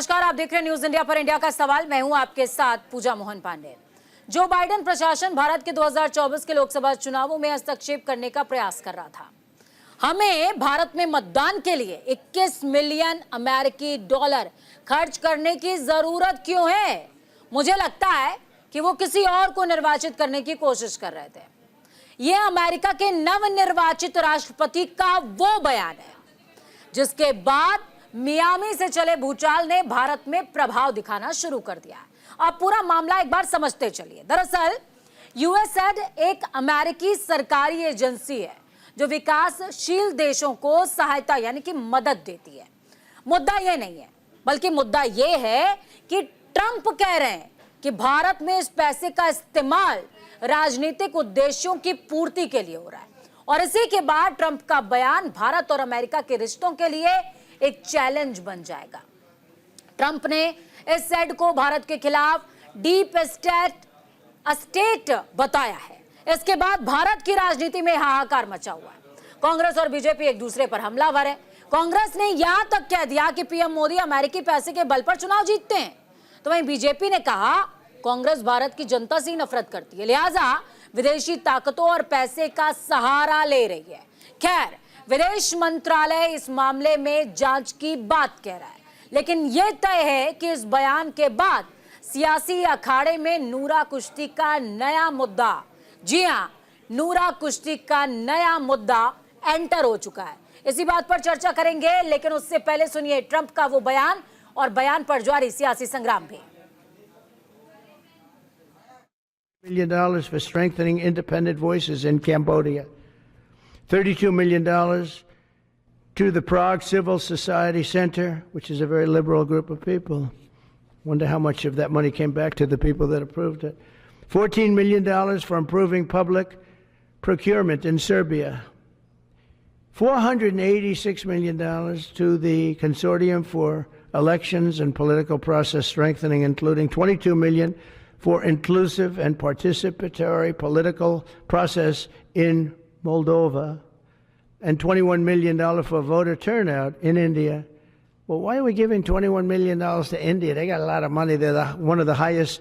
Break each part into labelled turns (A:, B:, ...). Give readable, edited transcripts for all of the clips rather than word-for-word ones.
A: नमस्कार, आप देख रहे हैं न्यूज इंडिया पर इंडिया का सवाल। मैं हूं आपके साथ पूजा मोहन पांडे। जो बाइडेन प्रशासन भारत के 2024 के लोकसभा चुनावों में हस्तक्षेप करने का प्रयास कर रहा था। हमें भारत में मतदान के लिए 21 मिलियन अमेरिकी डॉलर खर्च करने की जरूरत क्यों है? मुझे लगता है कि वो किसी और को निर्वाचित करने की कोशिश कर रहे थे। यह अमेरिका के नवनिर्वाचित राष्ट्रपति का वो बयान है जिसके बाद मियामी से चले भूचाल ने भारत में प्रभाव दिखाना शुरू कर दिया। अब पूरा मामला एक बार समझते चलिए। दरअसल यूएसएड एक अमेरिकी सरकारी एजेंसी है जो विकासशील देशों को सहायता यानी कि मदद देती है। मुद्दा यह नहीं है, बल्कि मुद्दा यह है कि ट्रंप कह रहे हैं कि भारत में इस पैसे का इस्तेमाल राजनीतिक उद्देश्यों की पूर्ति के लिए हो रहा है। और इसी के बाद ट्रंप का बयान भारत और अमेरिका के रिश्तों के लिए एक चैलेंज बन जाएगा। ट्रंप ने इस सेड को भारत के खिलाफ डीप स्टेट बताया है। इसके बाद भारत की राजनीति में हाहाकार मचा हुआ है। कांग्रेस और बीजेपी एक दूसरे पर हमलावर है। कांग्रेस ने यहां तक कह दिया कि पीएम मोदी अमेरिकी पैसे के बल पर चुनाव जीतते हैं, तो वहीं बीजेपी ने कहा कांग्रेस भारत की जनता से नफरत करती है, लिहाजा विदेशी ताकतों और पैसे का सहारा ले रही है। खैर, विदेश मंत्रालय इस मामले में जांच की बात कह रहा है, लेकिन यह तय है कि इस बयान के बाद सियासी अखाड़े में नूरा कुश्ती का नया मुद्दा, जी हां, नूरा कुश्ती का नया मुद्दा एंटर हो चुका है। इसी बात पर चर्चा करेंगे, लेकिन उससे पहले सुनिए ट्रंप का वो बयान और बयान पर जारी सियासी संग्राम भी।
B: $1 million for strengthening independent voices in Cambodia. $32 million to the Prague Civil Society Center, which is a very liberal group of people. Wonder how much of that money came back to the people that approved it. $14 million for improving public procurement in Serbia. $486 million to the Consortium for Elections and Political Process Strengthening, including $22 million for inclusive and participatory political process in Moldova, and $21 million for voter turnout in India. Well, why are we giving $21 million to India? They got a lot of money. They're one of the highest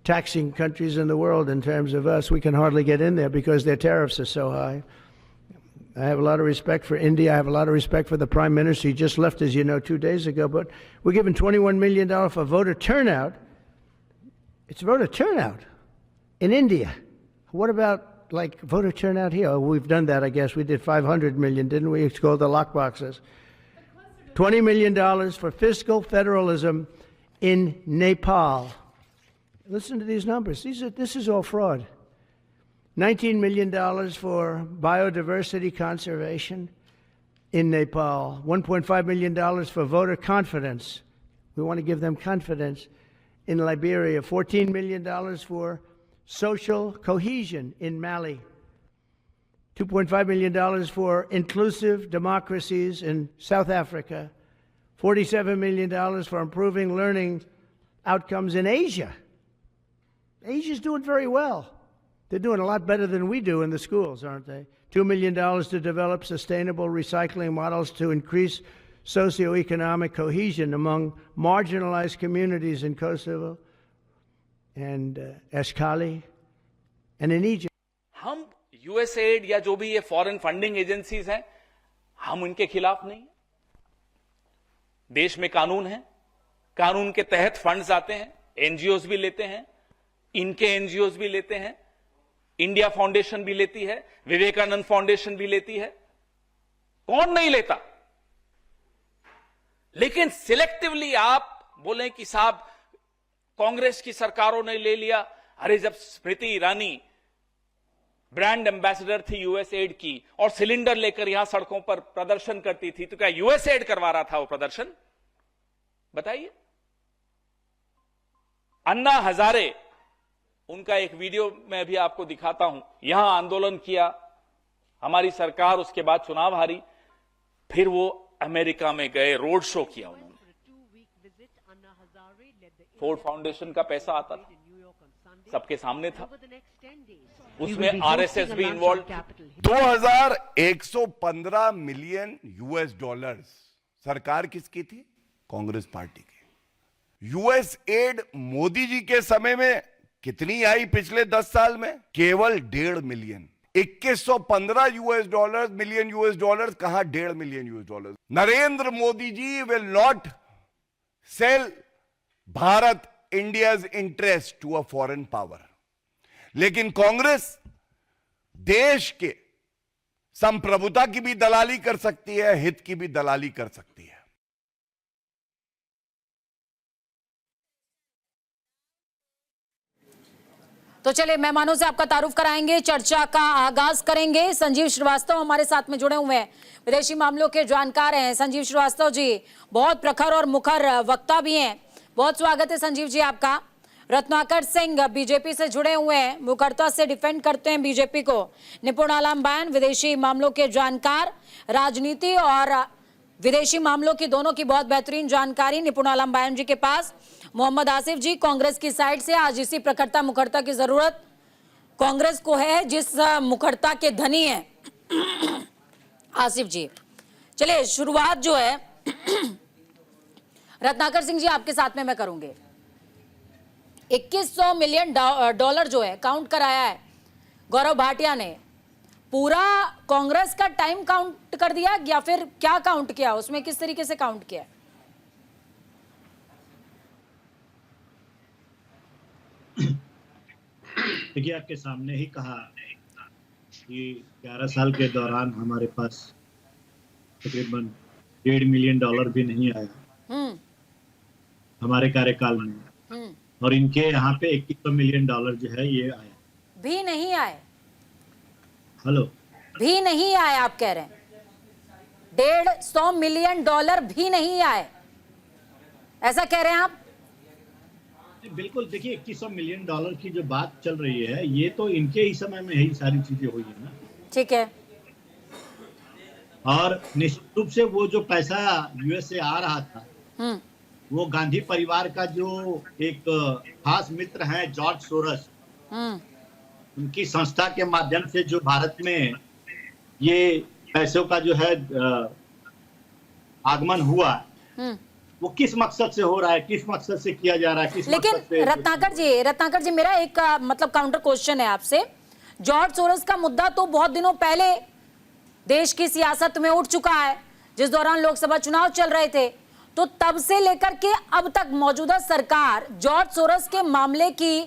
B: taxing countries in the world in terms of us. We can hardly get in there because their tariffs are so high. I have a lot of respect for India. I have a lot of respect for the Prime Minister. He just left, as you know, 2 days ago. But we're giving $21 million for voter turnout. It's voter turnout in India. What about like voter turnout here? Oh, we've done that, I guess. We did 500 million, didn't we? It's called the lockboxes. $20 million for fiscal federalism in Nepal. Listen to these numbers. This is all fraud. $19 million for biodiversity conservation in Nepal. $1.5 million for voter confidence. We want to give them confidence in Liberia. $14 million for social cohesion in Mali. $2.5 million for inclusive democracies in South Africa. $47 million for improving learning outcomes in Asia. Asia's doing very well. They're doing a lot better than we do in the schools, aren't they? $2 million to develop sustainable recycling models to increase socioeconomic cohesion among marginalized communities in Kosovo and Ashkali and in Egypt.
C: हम USAID या जो भी ये foreign funding agencies हैं, हम उनके खिलाफ नहीं। देश में कानून है, कानून के तहत फंड्स आते हैं, एनजीओज भी लेते हैं, इनके एनजीओज भी लेते हैं, इंडिया फाउंडेशन भी लेती है, विवेकानंद फाउंडेशन भी लेती है। कौन नहीं लेता? लेकिन सिलेक्टिवली आप बोलें कि साहब कांग्रेस की सरकारों ने ले लिया। अरे जब स्मृति ईरानी ब्रांड एम्बेसडर थी यूएसएड की और सिलेंडर लेकर यहां सड़कों पर प्रदर्शन करती थी, तो क्या यूएसएड करवा रहा था वो प्रदर्शन? बताइए। अन्ना हजारे, उनका एक वीडियो मैं भी आपको दिखाता हूं। यहां आंदोलन किया, हमारी सरकार उसके बाद चुनाव हारी, फिर वो अमेरिका में गए, रोड शो किया उन्होंने। फोर्ड फाउंडेशन का पैसा आता था, सबके सामने था, उसमें आरएसएस भी इन्वॉल्व।
D: 2115 मिलियन यूएस डॉलर्स सरकार किसकी थी? कांग्रेस पार्टी की। यूएस एड मोदी जी के समय में कितनी आई पिछले 10 साल में? केवल 1.5 मिलियन। 2115 मिलियन यूएस डॉलर, कहां 1.5 million US dollar. Narendra Modi ji will not sell Bharat India's interest to a foreign power. लेकिन कांग्रेस देश के संप्रभुता की भी दलाली कर सकती है, हित की भी दलाली कर सकती है।
A: तो चलिए मेहमानों से आपका तारुफ कराएंगे, चर्चा का आगाज करेंगे। संजीव श्रीवास्तव हमारे साथ में जुड़े हुए हैं, विदेशी मामलों के जानकार हैं। संजीव श्रीवास्तव जी बहुत प्रखर और मुखर वक्ता भी हैं, बहुत स्वागत है संजीव जी आपका। रत्नाकर सिंह बीजेपी से जुड़े हुए हैं, मुखरता से डिफेंड करते हैं बीजेपी को। निपुण आलम बयान विदेशी मामलों के जानकार, राजनीति और विदेशी मामलों की दोनों की बहुत बेहतरीन जानकारी निपुण आलम बयान जी के पास। मोहम्मद आसिफ जी कांग्रेस की साइड से, आज इसी प्रखरता मुखरता की जरूरत कांग्रेस को है जिस मुखरता के धनी हैं आसिफ जी। चलिए शुरुआत जो है रत्नाकर सिंह जी आपके साथ में मैं करूंगी। 2100 मिलियन डॉलर जो है काउंट कराया है गौरव भाटिया ने, पूरा कांग्रेस का टाइम काउंट कर दिया या फिर क्या काउंट किया, उसमें किस तरीके से काउंट किया?
E: देखिए आपके सामने ही कहा कि 11 साल के दौरान हमारे पास तकरीबन 1.5 मिलियन डॉलर भी नहीं आया हमारे कार्यकाल में, और इनके यहाँ पे 2100 मिलियन डॉलर जो है ये आया
A: भी नहीं आए।
E: हेलो,
A: भी नहीं आए आप कह रहे हैं? 150 मिलियन डॉलर भी नहीं आए, ऐसा कह रहे हैं आप?
E: बिल्कुल। देखिए 2100 मिलियन डॉलर की जो बात चल रही है ये तो इनके ही समय में ही सारी चीजें हुई है ना।
A: ठीक है।
E: और निश्चित रूप से वो जो पैसा यूएस से आ रहा था वो गांधी परिवार का जो एक खास मित्र है जॉर्ज सोरस, उनकी संस्था के माध्यम से जो भारत में ये पैसों का जो है आगमन हुआ, वो किस मकसद से हो रहा है, किस मकसद से किया जा रहा है, किस
A: लेकिन
E: मकसद से।
A: रत्नाकर जी मेरा एक मतलब काउंटर क्वेश्चन है आपसे। जॉर्ज सोरस का मुद्दा तो बहुत दिनों पहले देश की सियासत में उठ चुका है, जिस दौरान लोकसभा चुनाव चल रहे थे, तो तब से लेकर के अब तक मौजूदा सरकार जॉर्ज सोरस के मामले की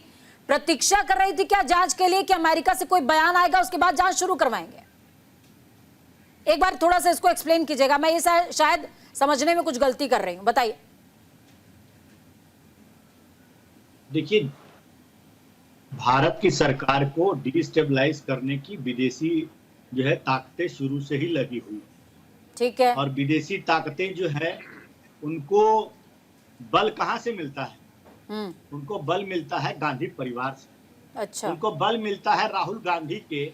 A: प्रतीक्षा कर रही थी क्या जांच के लिए कि अमेरिका से कोई बयान आएगा उसके बाद जांच शुरू करवाएंगे? एक बार थोड़ा सा इसको एक्सप्लेन कीजिएगा, मैं ये शायद समझने में कुछ गलती कर रही हूं, बताइए।
E: देखिए भारत की सरकार को डिस्टेबलाइज करने की विदेशी जो है ताकतें शुरू से ही लगी हुई,
A: ठीक है।
E: और विदेशी ताकतें जो है उनको बल कहां से मिलता है? उनको बल मिलता है गांधी परिवार से।
A: अच्छा।
E: उनको बल मिलता है राहुल गांधी के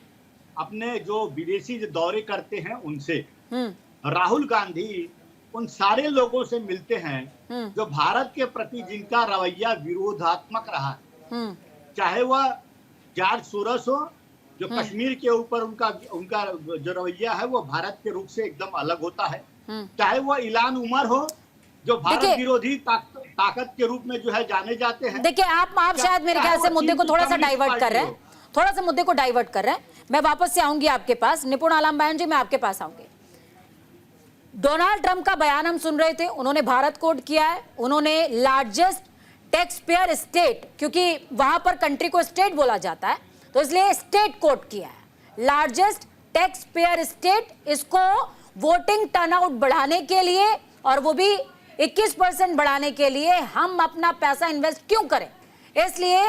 E: अपने जो विदेशी जो दौरे करते हैं उनसे। राहुल गांधी उन सारे लोगों से मिलते हैं जो भारत के प्रति जिनका रवैया विरोधात्मक रहा है, चाहे वह जॉर्ज सोरस हो जो कश्मीर के ऊपर उनका जो रवैया है वो भारत के रुख से एकदम अलग होता है, चाहे वह इलान उमर हो जो भारत विरोधी ताकत के रूप में जो है जाने जाते हैं।
A: देखिए आप शायद मेरे ख्याल से मुद्दे को थोड़ा सा डाइवर्ट कर रहे हैं, थोड़ा सा मुद्दे को डाइवर्ट कर रहे हैं। मैं वापस से आऊंगी आपके पास, निपुण आलम बयान जी मैं आपके पास आऊंगी। डोनाल्ड ट्रंप का बयान हम सुन रहे थे, उन्होंने भारत कोट किया है, उन्होंने लार्जेस्ट टैक्स पेयर स्टेट, क्योंकि वहां पर कंट्री को स्टेट बोला जाता है तो इसलिए स्टेट कोट किया है, लार्जेस्ट टैक्स पेयर स्टेट। इसको वोटिंग टर्नआउट बढ़ाने के लिए और वो भी 21% बढ़ाने के लिए हम अपना पैसा इन्वेस्ट क्यों करें, इसलिए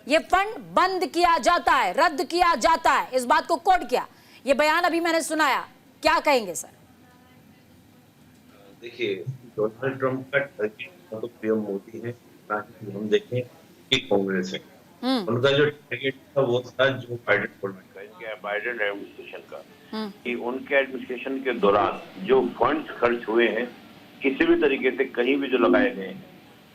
A: ये फंड बंद किया जाता है, रद्द किया जाता है, इस बात को कोट किया। ये बयान अभी मैंने सुनाया, क्या कहेंगे सर?
F: देखिए डोनाल्ड ट्रंप का टारगेट तो पीएम मोदी है, हम देखें कि कांग्रेस है। उनका जो टारगेट था वो था जो बाइडेन गवर्नमेंट का, इनके बाइडेन एडमिनिस्ट्रेशन का, कि उनके एडमिनिस्ट्रेशन के दौरान जो फंड्स खर्च हुए हैं किसी भी तरीके से कहीं भी जो लगाए गए हैं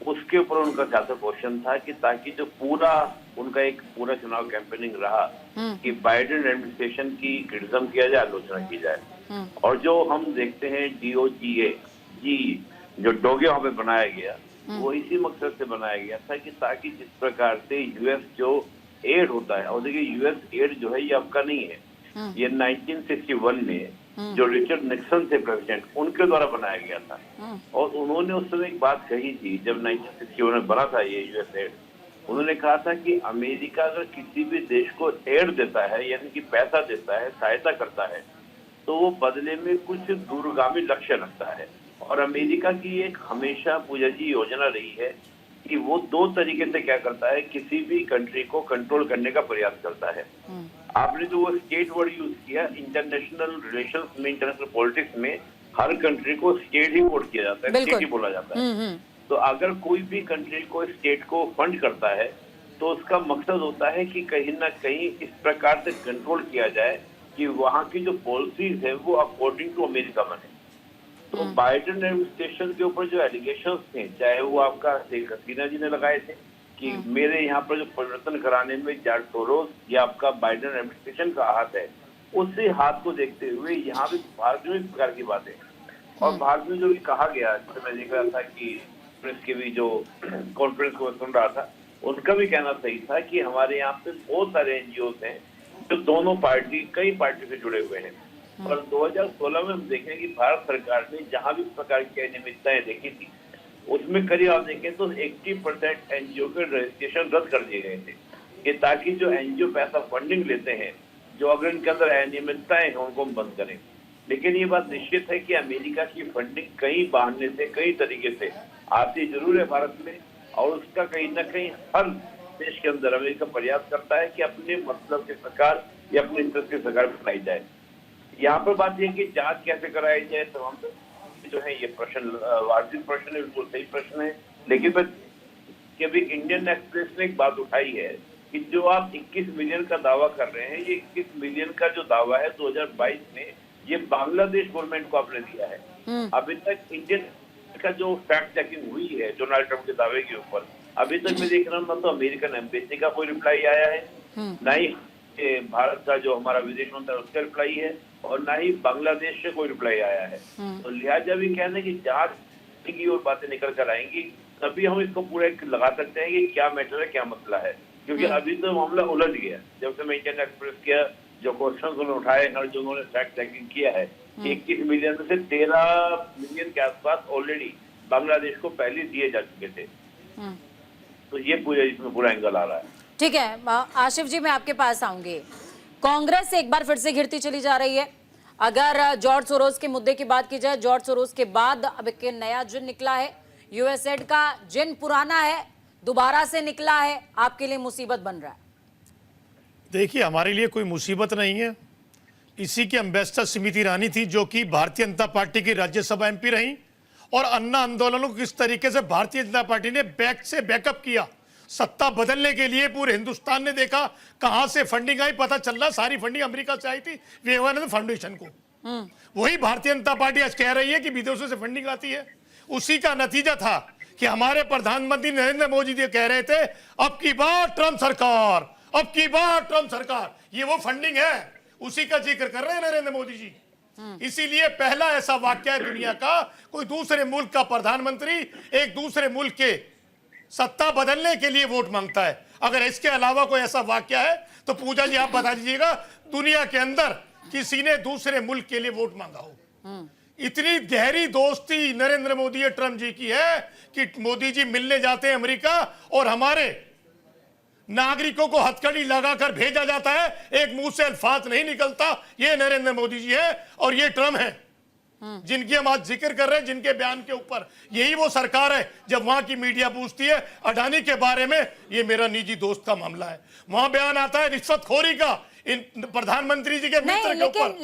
F: उसके ऊपर उनका ज्यादा क्वेश्चन था, कि ताकि जो पूरा उनका एक पूरा चुनाव कैंपेनिंग रहा कि बाइडेन एडमिनिस्ट्रेशन की क्रिटिसिज्म किया जाए, आलोचना की जाए। और जो हम देखते हैं DOGA जो डोगे वहां पे बनाया गया वो इसी मकसद से बनाया गया था कि ताकि जिस प्रकार से यूएस जो एड होता है, और देखिए यूएस एड जो है ये आपका नहीं है, ये 1961 में जो रिचर्ड निक्सन थे प्रेसिडेंट, उनके द्वारा बनाया गया था। और उन्होंने उस समय एक बात कही थी जब 1961 में बना था ये यूएस एड, उन्होंने कहा था कि अमेरिका अगर किसी भी देश को एड देता है, यानी कि पैसा देता है, सहायता करता है, तो वो बदले में कुछ दूरगामी लक्ष्य रखता है। और अमेरिका की एक हमेशा पूजा जी योजना रही है कि वो दो तरीके से क्या करता है, किसी भी कंट्री को कंट्रोल करने का प्रयास करता है। आपने जो वो स्टेट वर्ड यूज किया, इंटरनेशनल रिलेशंस में, इंटरनेशनल पॉलिटिक्स में हर कंट्री को स्टेट ही वोट किया जाता है, स्टेट ही बोला जाता है। तो अगर कोई भी कंट्री को स्टेट को फंड करता है तो उसका मकसद होता है कि कहीं ना कहीं इस प्रकार से कंट्रोल किया जाए कि वहाँ की जो पॉलिसीज है वो अकॉर्डिंग टू अमेरिका बने। तो बाइडेन एडमिनिस्ट्रेशन के ऊपर जो एलिगेशंस थे, चाहे वो आपका शेख हसीना जी ने लगाए थे कि मेरे यहाँ पर जो परिवर्तन कराने में जॉर्ज सोरोस या आपका बाइडेन एडमिनिस्ट्रेशन का हाथ है, उसी हाथ को देखते हुए यहाँ भी भारत में इस प्रकार की बातें। और भारत में जो भी कहा गया, जैसे मैं देख रहा था कि प्रेस के भी जो कॉन्फ्रेंस को सुन रहा था, उनका भी कहना सही था कि हमारे यहाँ पे बहुत सारे एनजीओ हैं जो दोनों पार्टी, कई पार्टी से जुड़े हुए हैं। और 2016 में हम देखें कि भारत सरकार ने जहां भी प्रकार की अनियमितताएं देखी थी, उसमें करीब आप देखें तो 80% एनजीओ के रजिस्ट्रेशन रद्द कर दिए गए थे, कि ताकि जो एनजीओ पैसा फंडिंग लेते हैं, जो अगर इनके अंदर अनियमितताएं हैं उनको हम बंद करें। लेकिन ये बात निश्चित है कि अमेरिका की फंडिंग कई बहाने से, कई तरीके से आती जरूर है भारत में, और उसका कहीं ना कहीं हर देश के अंदर अमेरिका प्रयास करता है कि अपने मतलब की सरकार या अपने इंटरेस्ट की सरकार बनाई जाए। यहाँ पर बात यह कि जांच कैसे कराई जाए, तमाम जो है ये प्रश्न वाजिब प्रश्न है, बिल्कुल सही प्रश्न है। लेकिन अभी इंडियन एक्सप्रेस ने एक बात उठाई है कि जो आप 21 मिलियन का दावा कर रहे हैं, ये 21 मिलियन का जो दावा है 2022 में, ये बांग्लादेश गवर्नमेंट को आपने दिया है। अभी तक इंडियन का जो फैक्ट चेकिंग हुई है डोनाल्ड ट्रंप के दावे के ऊपर, अभी तक मैं देख रहा हूँ ना तो अमेरिकन एम्बेसी का कोई रिप्लाई आया है, ना ही भारत का जो हमारा विदेश मंत्री उसका रिप्लाई है, और ना ही बांग्लादेश से कोई रिप्लाई आया है। तो लिहाजा भी कहना कि जांच की और बातें निकल कर आएंगी, तभी हम इसको पूरा लगा सकते हैं कि क्या मैटर है, क्या मसला है। क्योंकि अभी तो मामला उलझ गया। जब से मैं इंडियन एक्सप्रेस किया, जो क्वेश्चन उन्होंने उठाए और जो उन्होंने फैक्ट चेकिंग किया है, 21 मिलियन में से 13 मिलियन के आसपास ऑलरेडी बांग्लादेश को पहले दिए जा चुके थे। तो ये पूरा इसमें पूरा एंगल आ रहा है।
A: ठीक है आशिफ जी, मैं आपके पास आऊंगी। कांग्रेस एक बार फिर से घिरती चली जा रही है। अगर जॉर्ज सोरोस के मुद्दे की बात की जाए, जॉर्ज सोरोस के बाद अब एक नया जिन निकला है, यूएसएड का जिन पुराना है दोबारा से निकला है, आपके लिए मुसीबत बन रहा है।
G: देखिए, हमारे लिए कोई मुसीबत नहीं है। इसी की एम्बेसडर स्मृति ईरानी थी, जो कि भारतीय जनता पार्टी की राज्यसभा एमपी रही, और अन्ना आंदोलनों को किस तरीके से भारतीय जनता पार्टी ने बैक से बैकअप किया। सत्ता बदलने के लिए पूरे हिंदुस्तान ने देखा कहां से फंडिंग आई, पता चल रहा सारी फंडिंग अमेरिका से आई थी, विवेकानंद फाउंडेशन को। वही भारतीय जनता पार्टी आज कह रही है कि विदेशों से फंडिंग आती है। उसी का नतीजा था कि हमारे प्रधानमंत्री नरेंद्र मोदी जी कह रहे थे, अब की बार ट्रंप सरकार, अब की बार ट्रंप सरकार। ये वो फंडिंग है, उसी का जिक्र कर रहे हैं नरेंद्र मोदी जी। इसीलिए पहला ऐसा वाक्य है दुनिया का, कोई दूसरे मुल्क का प्रधानमंत्री एक दूसरे मुल्क के सत्ता बदलने के लिए वोट मांगता है। अगर इसके अलावा कोई ऐसा वाक्य है तो पूजा जी आप बता दीजिएगा, दुनिया के अंदर किसी ने दूसरे मुल्क के लिए वोट मांगा हो। इतनी गहरी दोस्ती नरेंद्र मोदी और ट्रंप जी की है कि मोदी जी मिलने जाते हैं अमेरिका और हमारे नागरिकों को हथकड़ी लगाकर भेजा जाता है, एक मुंह से अल्फाज नहीं निकलता। ये नरेंद्र मोदी जी है और ये ट्रंप है जिनकी हम आज जिक्र कर रहे हैं, जिनके बयान के ऊपर। यही वो सरकार है जब वहां की मीडिया पूछती है अडानी के बारे में, ये मेरा निजी दोस्त का मामला है, वहां बयान आता है रिश्वतखोरी का इन प्रधानमंत्री जी के मित्र के ऊपर।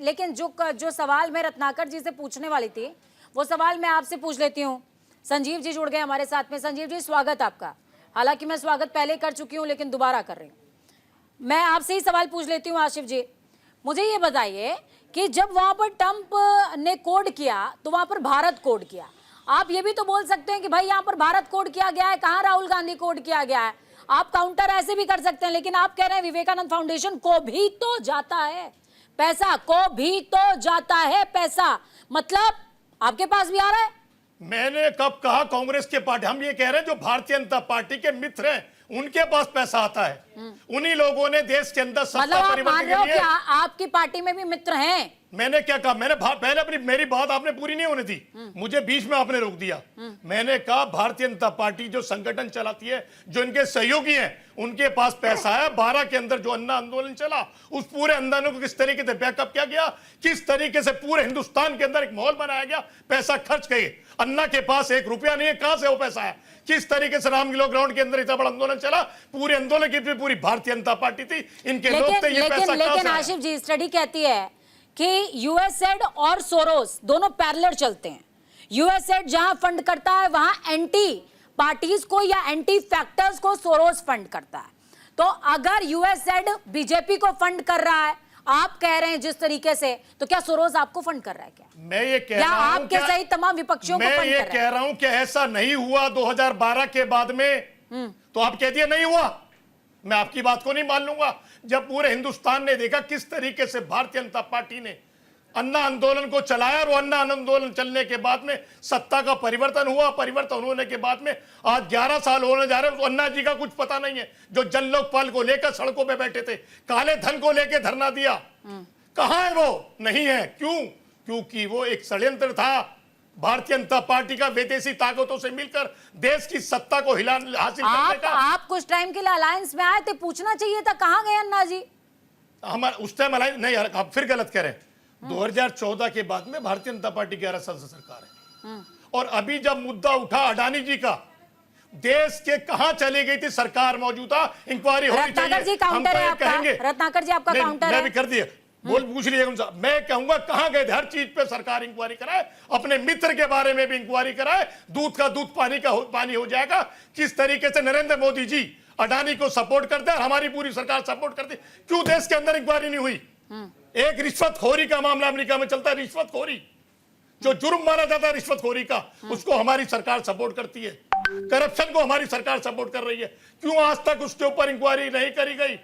A: लेकिन जो सवाल मैं रत्नाकर जी से पूछने वाली थी, वो सवाल मैं आपसे पूछ लेती हूँ। संजीव जी जुड़ गए हमारे साथ में। संजीव जी, स्वागत आपका। हालांकि मैं स्वागत पहले कर चुकी हूँ, लेकिन दोबारा कर रही हूँ। मैं आपसे ही सवाल पूछ लेती हूँ आशिफ जी, मुझे ये बताइए कि जब वहां पर ट्रंप ने कोड किया तो वहां पर भारत कोड किया। आप ये भी तो बोल सकते हैं कि भाई यहाँ पर भारत कोड किया गया है, कहाँ राहुल गांधी कोड किया गया है। आप काउंटर ऐसे भी कर सकते हैं, लेकिन आप कह रहे हैं विवेकानंद फाउंडेशन को भी तो जाता है पैसा, को भी तो जाता है पैसा, मतलब आपके पास भी आ रहा है,
G: मैंने कब कहा कांग्रेस के पार्टी? हम ये कह रहे हैं जो भारतीय जनता पार्टी के मित्र हैं उनके पास पैसा आता है, उन्हीं लोगों ने देश के अंदर
A: मतलब
G: सत्ता
A: आप मान
G: परिवर्तन
A: रहे हो
G: के
A: कि
G: लिए।
A: आपकी पार्टी में भी मित्र हैं?
G: मैंने क्या कहा? मैंने पहले मेरी बात आपने पूरी नहीं होने दी, मुझे बीच में आपने रोक दिया। मैंने कहा भारतीय जनता पार्टी जो संगठन चलाती है, जो इनके सहयोगी हैं, उनके पास पैसा है। 12 के अंदर जो अन्ना आंदोलन चला, उस पूरे आंदोलन को किस तरीके से बैकअप किया गया, किस तरीके से पूरे हिंदुस्तान के अंदर एक माहौल बनाया गया, पैसा खर्च किए। अन्ना के पास 1 रुपया नहीं है, कहां से वो पैसा है? किस तरीके से रामलीला ग्राउंड के अंदर इतना बड़ा आंदोलन चला, पूरे आंदोलन की पूरी भारतीय जनता पार्टी थी, इनके लोग थे। ये पैसा कहां से
A: लेकिन
G: आया?
A: आशिफ जी, स्टडी कहती है कि यूएसएड और सोरोस दोनों पैरेलल चलते हैं। यूएसएड जहां फंड करता है वहां एंटी पार्टीज को या एंटी फैक्टर्स को सोरोस फंड करता है। तो अगर यूएसएड बीजेपी को फंड कर रहा है, आप कह रहे हैं जिस तरीके से, तो क्या सोरोस आपको फंड कर रहा है? क्या
G: मैं ये कह
A: या
G: रहा हूं
A: आपके सहित तमाम विपक्षियों को
G: मैं
A: फंड
G: ये
A: कर रहा है?
G: कह रहा हूं कि ऐसा नहीं हुआ 2012 के बाद में, तो आप कह दिए नहीं हुआ। मैं आपकी बात को नहीं मान लूंगा। जब पूरे हिंदुस्तान ने देखा किस तरीके से भारतीय जनता पार्टी ने अन्ना आंदोलन को चलाया, और अन्ना आंदोलन चलने के बाद में सत्ता का परिवर्तन हुआ। परिवर्तन होने के बाद में आज 11 साल होने जा रहे हैं, तो अन्ना जी का कुछ पता नहीं है, जो जन लोकपाल को लेकर सड़कों पे बैठे थे, काले धन को लेकर धरना दिया, कहां है वो? नहीं है। क्यों? क्योंकि वो एक षड्यंत्र था भारतीय जनता पार्टी का, विदेशी ताकतों से मिलकर देश की सत्ता को हासिल करने का।
A: आप कुछ टाइम के लिए अलायंस में आए थे, पूछना चाहिए था कहां गए अन्ना जी?
G: हमारे उस टाइम अलायंस नहीं, आप फिर गलत कह रहे हैं। 2014 के बाद में भारतीय जनता पार्टी 11 साल से सरकार है, और अभी जब मुद्दा उठा अडानी जी का, देश के कहां चली गई थी सरकार? मौजूदा इंक्वायरी होनी चाहिए।
A: रत्नाकर जी काउंटर है आपका, रत्नाकर जी आपका काउंटर है।
G: मैं भी कर दिया, बोल पूछ लीजिए उनसे। मैं कहूंगा कहां गए थे? हर चीज पे सरकार इंक्वायरी कराए, अपने मित्र के बारे में भी इंक्वायरी कराए। दूध का दूध, पानी का पानी हो जाएगा। किस तरीके से नरेंद्र मोदी जी अडानी को सपोर्ट करते हैं और हमारी पूरी सरकार सपोर्ट करती, क्यों देश के अंदर इंक्वायरी नहीं हुई? एक रिश्वतखोरी का मामला अमेरिका में चलता है, रिश्वतखोरी जो जुर्म माना जाता है रिश्वतखोरी का, उसको हमारी सरकार सपोर्ट करती है। करप्शन को हमारी सरकार सपोर्ट कर रही है। क्यों आज तक उसके ऊपर इंक्वायरी नहीं करी गई?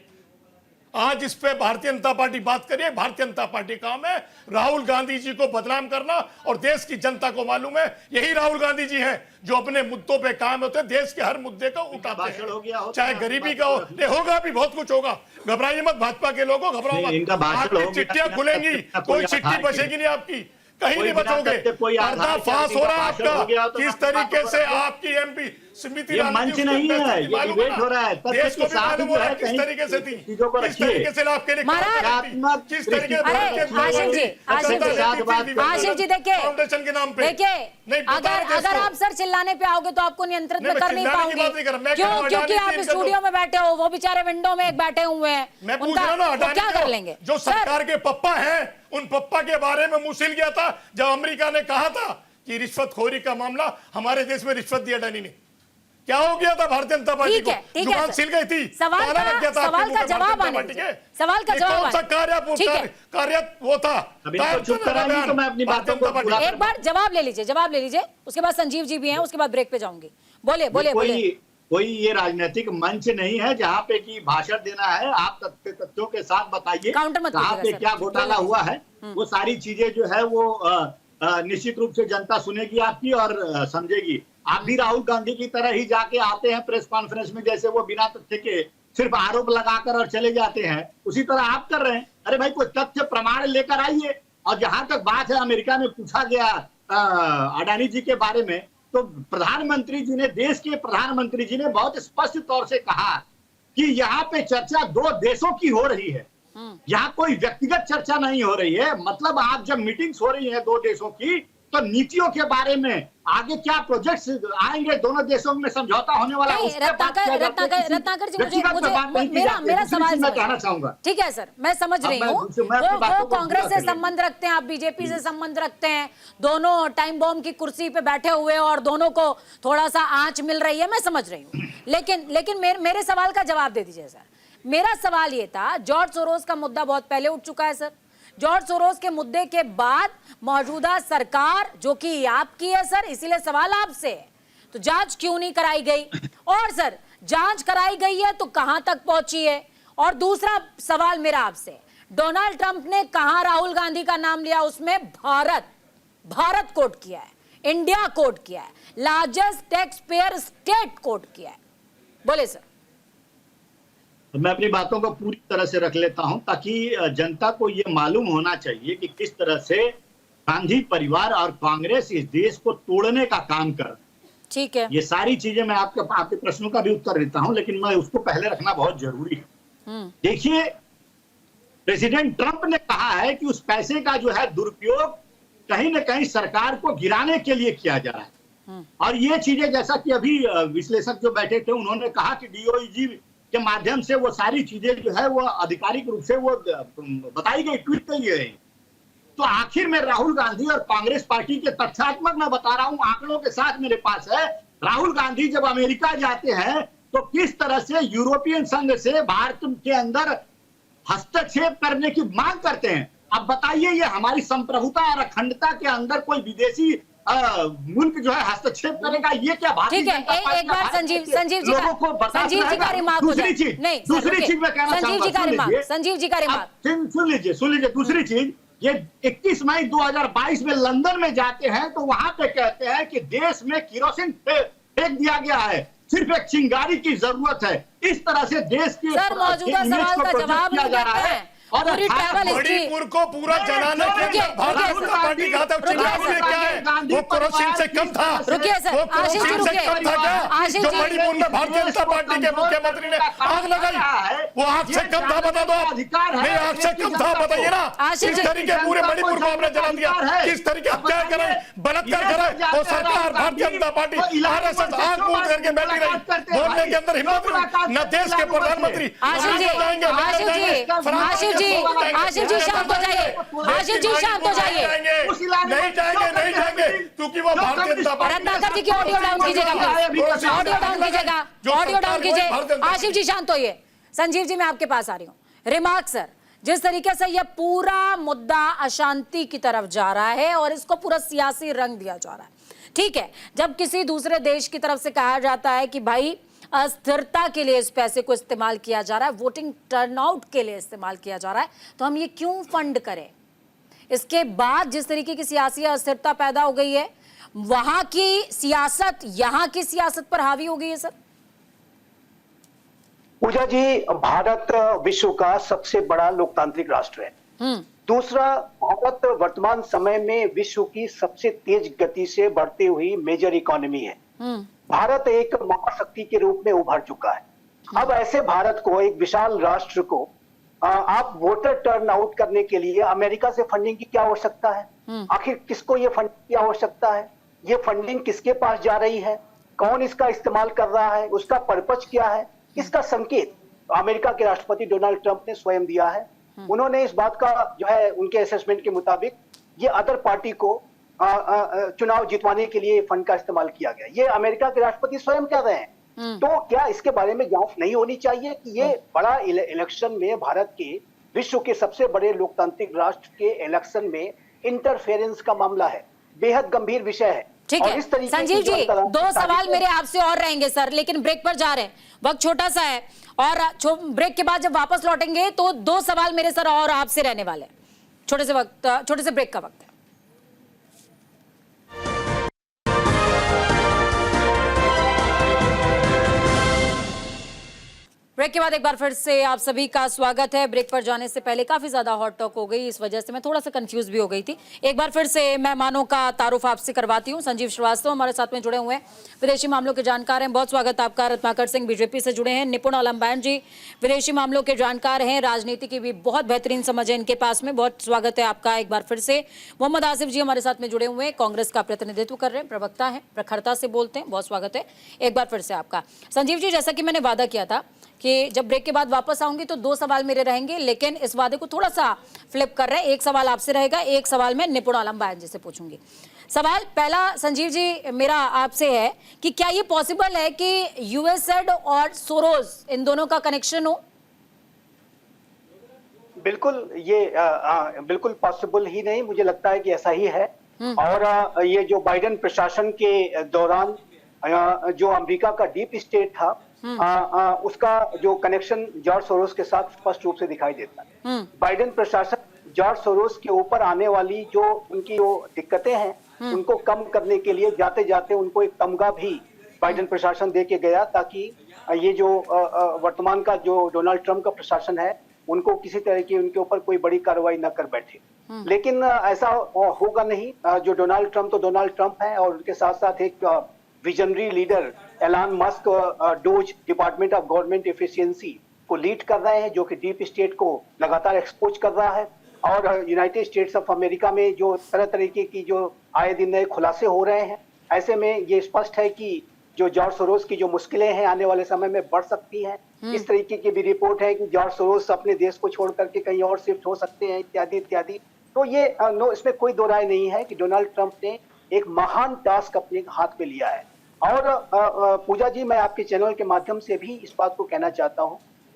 G: आज इस पे भारतीय जनता पार्टी बात करिए। भारतीय जनता पार्टी काम है राहुल गांधी जी को बदनाम करना, और देश की जनता को मालूम है यही राहुल गांधी जी हैं जो अपने मुद्दों पे काम होते हैं, देश के हर मुद्दे को उठाते हैं, चाहे गरीबी का हो। नहीं होगा, भी बहुत कुछ होगा, घबराइए मत। भाजपा के लोगों घबराओ मत, आपकी चिट्ठियां खुलेंगी, कोई चिट्ठी बचेगी नहीं आपकी, कहीं नहीं बचोगे। पर्दाफाश हो रहा है आपका, किस तरीके से आपकी एमपी स्मृति
E: ये मंच नहीं है, ये डिबेट हो रहा है।
G: देश को भी मालूम हो रहा है किस तरीके से थी, किस तरीके से आपके लिए किस तरीके
A: आशिफ जी देखिए,
G: फाउंडेशन के नाम पे
A: देखिए, अगर आप सर चिल्लाने पे आओगे तो आपको नियंत्रित में कर नहीं पाऊंगी। क्यों? क्योंकि आप स्टूडियो में बैठे हो, वो बेचारे विंडो में बैठे हुए हैं,
G: मैं पूछ रहा हूं ना,
A: क्या कर लेंगे?
G: जो सरकार के पप्पा हैं, उन पप्पा के बारे में मुंह सिल गया था जब अमेरिका ने कहा था कि रिश्वतखोरी का मामला हमारे देश में रिश्वत दिया अडानी ने। क्या हो गया था भारतीय जनता पार्टी को? जुबान सिल गई थी,
A: सवाल का जवाब आने दीजिए, सवाल का जवाब।
G: कौन सा कार्य वो था?
A: एक बार जवाब ले लीजिए, उसके बाद संजीव जी भी हैं, उसके बाद ब्रेक पे जाऊंगी। बोलिए।
E: कोई ये राजनीतिक मंच नहीं है जहाँ पे कि भाषण देना है। आप तथ्यों के साथ बताइए कहाँ पे क्या घोटाला हुआ है। वो सारी चीजें जो है वो निश्चित रूप से जनता सुनेगी आपकी और समझेगी। आप भी राहुल गांधी की तरह ही जाके आते हैं प्रेस कॉन्फ्रेंस में, जैसे वो बिना तथ्य के सिर्फ आरोप लगाकर और चले जाते हैं, उसी तरह आप कर रहे हैं। अरे भाई, कोई तथ्य प्रमाण लेकर आइए। और जहां तक बात है, अमेरिका में पूछा गया अडानी जी के बारे में, तो प्रधानमंत्री जी ने, देश के प्रधानमंत्री जी ने बहुत स्पष्ट तौर से कहा कि यहाँ पे चर्चा 2 देशों की हो रही है, यहाँ कोई व्यक्तिगत चर्चा नहीं हो रही है। मतलब आप जब मीटिंग्स हो रही है 2 देशों की, तो नीतियों के बारे में, आगे क्या प्रोजेक्ट्स आएंगे दोनों देशों में समझौता होने वाला है।
A: रत्नाकर जी, मुझे मेरा सवाल मैं कहना चाहूंगा। ठीक है सर, मैं समझ रही हूँ, वो कांग्रेस से संबंध रखते हैं, आप बीजेपी से संबंध रखते हैं, दोनों टाइम बॉम्ब की कुर्सी पे बैठे हुए और दोनों को थोड़ा सा आंच मिल रही है, मैं समझ रही हूँ। लेकिन मेरे सवाल का जवाब दे दीजिए सर। मेरा सवाल ये था, जॉर्ज सोरोस का मुद्दा बहुत पहले उठ चुका है सर। जॉर्ज सोरोस के मुद्दे के बाद मौजूदा सरकार जो कि आपकी है सर, इसीलिए सवाल आपसे है, तो जांच क्यों नहीं कराई गई? और सर, जांच कराई गई है तो कहां तक पहुंची है? और दूसरा सवाल मेरा आपसे, डोनाल्ड ट्रंप ने कहां राहुल गांधी का नाम लिया, उसमें भारत कोट किया है। इंडिया कोट किया है, largest tax payer state quote किया है। बोले सर।
E: मैं अपनी बातों को पूरी तरह से रख लेता हूं ताकि जनता को यह मालूम होना चाहिए कि किस तरह से गांधी परिवार और कांग्रेस इस देश को तोड़ने का काम कर।
A: ठीक है,
E: ये सारी चीजें मैं आपके प्रश्नों का भी उत्तर देता हूं, लेकिन मैं उसको पहले रखना बहुत जरूरी है। देखिए, प्रेसिडेंट ट्रंप ने कहा है कि उस पैसे का जो है दुरुपयोग कहीं ना कहीं सरकार को गिराने के लिए किया जा रहा है। और ये चीजें, जैसा कि अभी विश्लेषक जो बैठे थे उन्होंने कहा कि डीओजी के माध्यम से वो सारी चीजें जो है वो आधिकारिक रूप से वो बताई गई, ट्वीट की गई। तो आखिर में राहुल गांधी और कांग्रेस पार्टी के तथ्यात्मक मैं बता रहा हूं, आंकड़ों के साथ मेरे पास है। राहुल गांधी जब अमेरिका जाते हैं तो किस तरह से यूरोपियन संघ से भारत के अंदर हस्तक्षेप करने की मांग करते हैं। अब बताइए, ये हमारी संप्रभुता और अखंडता के अंदर कोई विदेशी मुल्क जो है हस्तक्षेप करेगा, ये क्या भारतीय
A: ठीक है, एक बार संजीव जी का रिमार्क हो जाए। नहीं,
E: दूसरी चीज मैं कहना
A: संजीव जी का रिमार्क, संजीव जी का रिमार्क
E: सुन लीजिए। दूसरी चीज, ये 21 मई 2022 में लंदन में जाते हैं तो वहां पे कहते हैं कि देश में केरोसिन फेंक दिया गया है, सिर्फ एक चिंगारी की जरूरत है। इस तरह से देश के
A: सर मौजूदा सवाल का जवाब नहीं देते हैं।
E: और
A: पूरी ट्रैवल हिस्ट्री
G: मणिपुर को पूरा जलाने के लिए भारतीय जनता पार्टी का था, चुनाव में क्या है वो केरोसिन से कम था।
A: रुकिए सर,
G: वो
A: आशीष जी
G: केरोसिन से
A: रुकिए,
G: कम था क्या?
A: आशीष
G: जो
A: जी
G: मणिपुर में भारतीय जनता पार्टी के मुख्यमंत्री ने आग लगाई, वो आग से कम था, बता दो आप। नहीं, आग से कम था, बताइए ना।
A: आशीष
G: किस तरीके पूरे मणिपुर को आपने जला दिया, किस तरीके क्या करें, बलात्कार करें, और सरकार भारतीय जनता पार्टी आरएसएस आग बूझ करके बैठी रही, बोलने के अंदर हिम्मत नहीं। न देश के प्रधानमंत्री
A: आशीष जी शांत हो जाइए, आशीष जी शांत हो जाइए।
G: नहीं जाएंगे क्योंकि वो भारतीय जनता पार्टी।
A: रत्नाकर जी की ऑडियो डाउन कीजिएगा, ऑडियो डाउन कीजिएगा, ऑडियो डाउन कीजिए। आशीष जी शांत होइए। संजीव जी मैं आपके पास आ रही हूँ। रिमार्क सर, जिस तरीके से यह पूरा मुद्दा अशांति की तरफ जा रहा है और इसको पूरा सियासी रंग दिया जा रहा है, ठीक है, जब किसी दूसरे देश की तरफ से कहा जाता है कि भाई अस्थिरता के लिए इस पैसे को इस्तेमाल किया जा रहा है, वोटिंग टर्नआउट के लिए इस्तेमाल किया जा रहा है, तो हम ये क्यों फंड करें? इसके बाद जिस तरीके की सियासी अस्थिरता पैदा हो गई है, वहां की सियासत यहां की सियासत पर हावी हो गई है। सर
H: पूजा जी, भारत विश्व का सबसे बड़ा लोकतांत्रिक राष्ट्र है। दूसरा, भारत वर्तमान समय में विश्व की सबसे तेज गति से बढ़ती हुई मेजर इकोनॉमी है। भारत एक महाशक्ति के रूप में उभर चुका है। अब ऐसे भारत को, एक विशाल राष्ट्र को, आप वोटर टर्न आउट करने के लिए अमेरिका से फंडिंग की क्या आवश्यकता है? आखिर किसको ये फंडिंग की आवश्यकता है? ये फंडिंग किसके पास जा रही है? कौन इसका इस्तेमाल कर रहा है? उसका पर्पज क्या है? इसका संकेत अमेरिका के राष्ट्रपति डोनाल्ड ट्रंप ने स्वयं दिया है। उन्होंने इस बात का जो है उनके असेसमेंट के मुताबिक ये अदर पार्टी को चुनाव जितवाने के लिए फंड का इस्तेमाल किया गया। ये अमेरिका के राष्ट्रपति स्वयं कह रहे हैं। तो क्या इसके बारे में जांच नहीं होनी चाहिए कि ये बड़ा इलेक्शन में, भारत के विश्व के सबसे बड़े लोकतांत्रिक राष्ट्र के इलेक्शन में इंटरफेरेंस का मामला है, बेहद गंभीर विषय है।
A: ठीक है संजीव जी, 2 सवाल मेरे आपसे और रहेंगे सर, लेकिन ब्रेक पर जा रहे हैं, वक्त छोटा सा है और ब्रेक के बाद जब वापस लौटेंगे तो 2 सवाल मेरे सर और आपसे रहने वाले हैं। छोटे से ब्रेक का वक्त है। ब्रेक के बाद एक बार फिर से आप सभी का स्वागत है। ब्रेक पर जाने से पहले काफी ज्यादा हॉट टॉक हो गई, इस वजह से मैं थोड़ा सा कंफ्यूज भी हो गई थी। एक बार फिर से मेहमानों का तारुफ आपसे करवाती हूँ। संजीव श्रीवास्तव हमारे साथ में जुड़े हुए हैं, विदेशी मामलों के जानकार हैं, बहुत स्वागत आपका। रत्नाकर सिंह बीजेपी से जुड़े हैं। निपुण अलम्बैन जी विदेशी मामलों के जानकार हैं, राजनीति की भी बहुत बेहतरीन समझ है इनके पास में, बहुत स्वागत है आपका एक बार फिर से। मोहम्मद आसिफ जी हमारे साथ में जुड़े हुए हैं, कांग्रेस का प्रतिनिधित्व कर रहे हैं, प्रवक्ता हैं, प्रखरता से बोलते हैं, बहुत स्वागत है एक बार फिर से आपका। संजीव जी, जैसा कि मैंने वादा किया था कि जब ब्रेक के बाद वापस आऊंगी तो 2 सवाल मेरे रहेंगे, लेकिन इस वादे को थोड़ा सा फ्लिप कर रहे हैं। एक सवाल आपसे रहेगा, एक सवाल मैं निपुण अलम्बैन जी से पूछूंगी। सवाल पहला संजीव जी मेरा आपसे है कि क्या ये पॉसिबल है कि यूएसएड और सोरोस इन दोनों का कनेक्शन हो?
H: बिल्कुल, ये बिल्कुल पॉसिबल ही नहीं, मुझे लगता है कि ऐसा ही है। और ये जो बाइडेन प्रशासन के दौरान जो अमेरिका का डीप स्टेट था, उसका जो कनेक्शन जॉर्ज सोरोस के साथ स्पष्ट रूप से दिखाई देता है। बाइडेन प्रशासन जॉर्ज सोरोस के ऊपर आने वाली जो उनकी जो दिक्कतें हैं उनको कम करने के लिए जाते जाते उनको एक तमगा भी बाइडेन प्रशासन दे के गया, ताकि ये जो वर्तमान का जो डोनाल्ड ट्रंप का प्रशासन है उनको किसी तरह की उनके ऊपर कोई बड़ी कार्रवाई न कर बैठे। लेकिन ऐसा होगा नहीं। जो डोनाल्ड ट्रंप है और उनके साथ साथ एक visionary leader Elon Musk DOGE department of government efficiency को लीड कर रहे हैं, जो कि डीप स्टेट को लगातार एक्सपोज कर रहा है। और यूनाइटेड स्टेट्स ऑफ अमेरिका में जो तरह तरीके की जो आए दिन नए खुलासे हो रहे हैं, ऐसे में ये स्पष्ट है कि जो जॉर्ज सोरोस की जो मुश्किलें हैं आने वाले समय में बढ़ सकती हैं। इस तरीके की भी रिपोर्ट है कि जॉर्ज सोरोस अपने देश को छोड़ करके कहीं और शिफ्ट हो सकते हैं, इत्यादि इत्यादि। तो ये इसमें कोई दो राय नहीं है कि डोनाल्ड ट्रंप ने एक महान टास्क अपने हाथ में लिया है। और पूजा जी, मैं आपके चैनल के माध्यम से भी इस बात को कहना चाहता हूं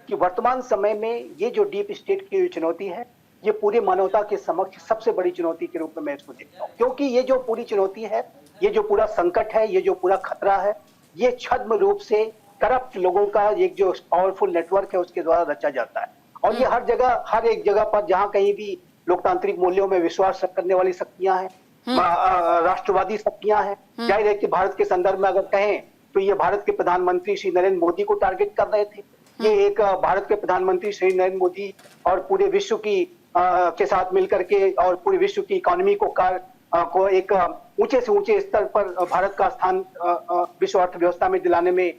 H: कि वर्तमान समय में ये जो डीप स्टेट की चुनौती है, ये पूरी मानवता के समक्ष सबसे बड़ी चुनौती के रूप में मैं इसको देखता हूँ। क्योंकि ये जो पूरी चुनौती है, ये जो पूरा संकट है, ये जो पूरा खतरा है, ये छद्म रूप से करप्ट लोगों का एक जो पावरफुल नेटवर्क है उसके द्वारा रचा जाता है। और ये हर जगह, हर एक जगह पर जहां कहीं भी लोकतांत्रिक मूल्यों में विश्वास करने वाली शक्तियां हैं, राष्ट्रवादी शक्तियां हैं, जाहिर है कि भारत के संदर्भ में अगर कहें तो ये भारत के प्रधानमंत्री श्री नरेंद्र मोदी को टारगेट कर रहे थे। ये एक भारत के प्रधानमंत्री श्री नरेंद्र मोदी और पूरे विश्व की के साथ मिलकर के और पूरे विश्व की इकोनॉमी को एक ऊंचे से ऊंचे स्तर पर भारत का स्थान विश्व अर्थव्यवस्था में दिलाने में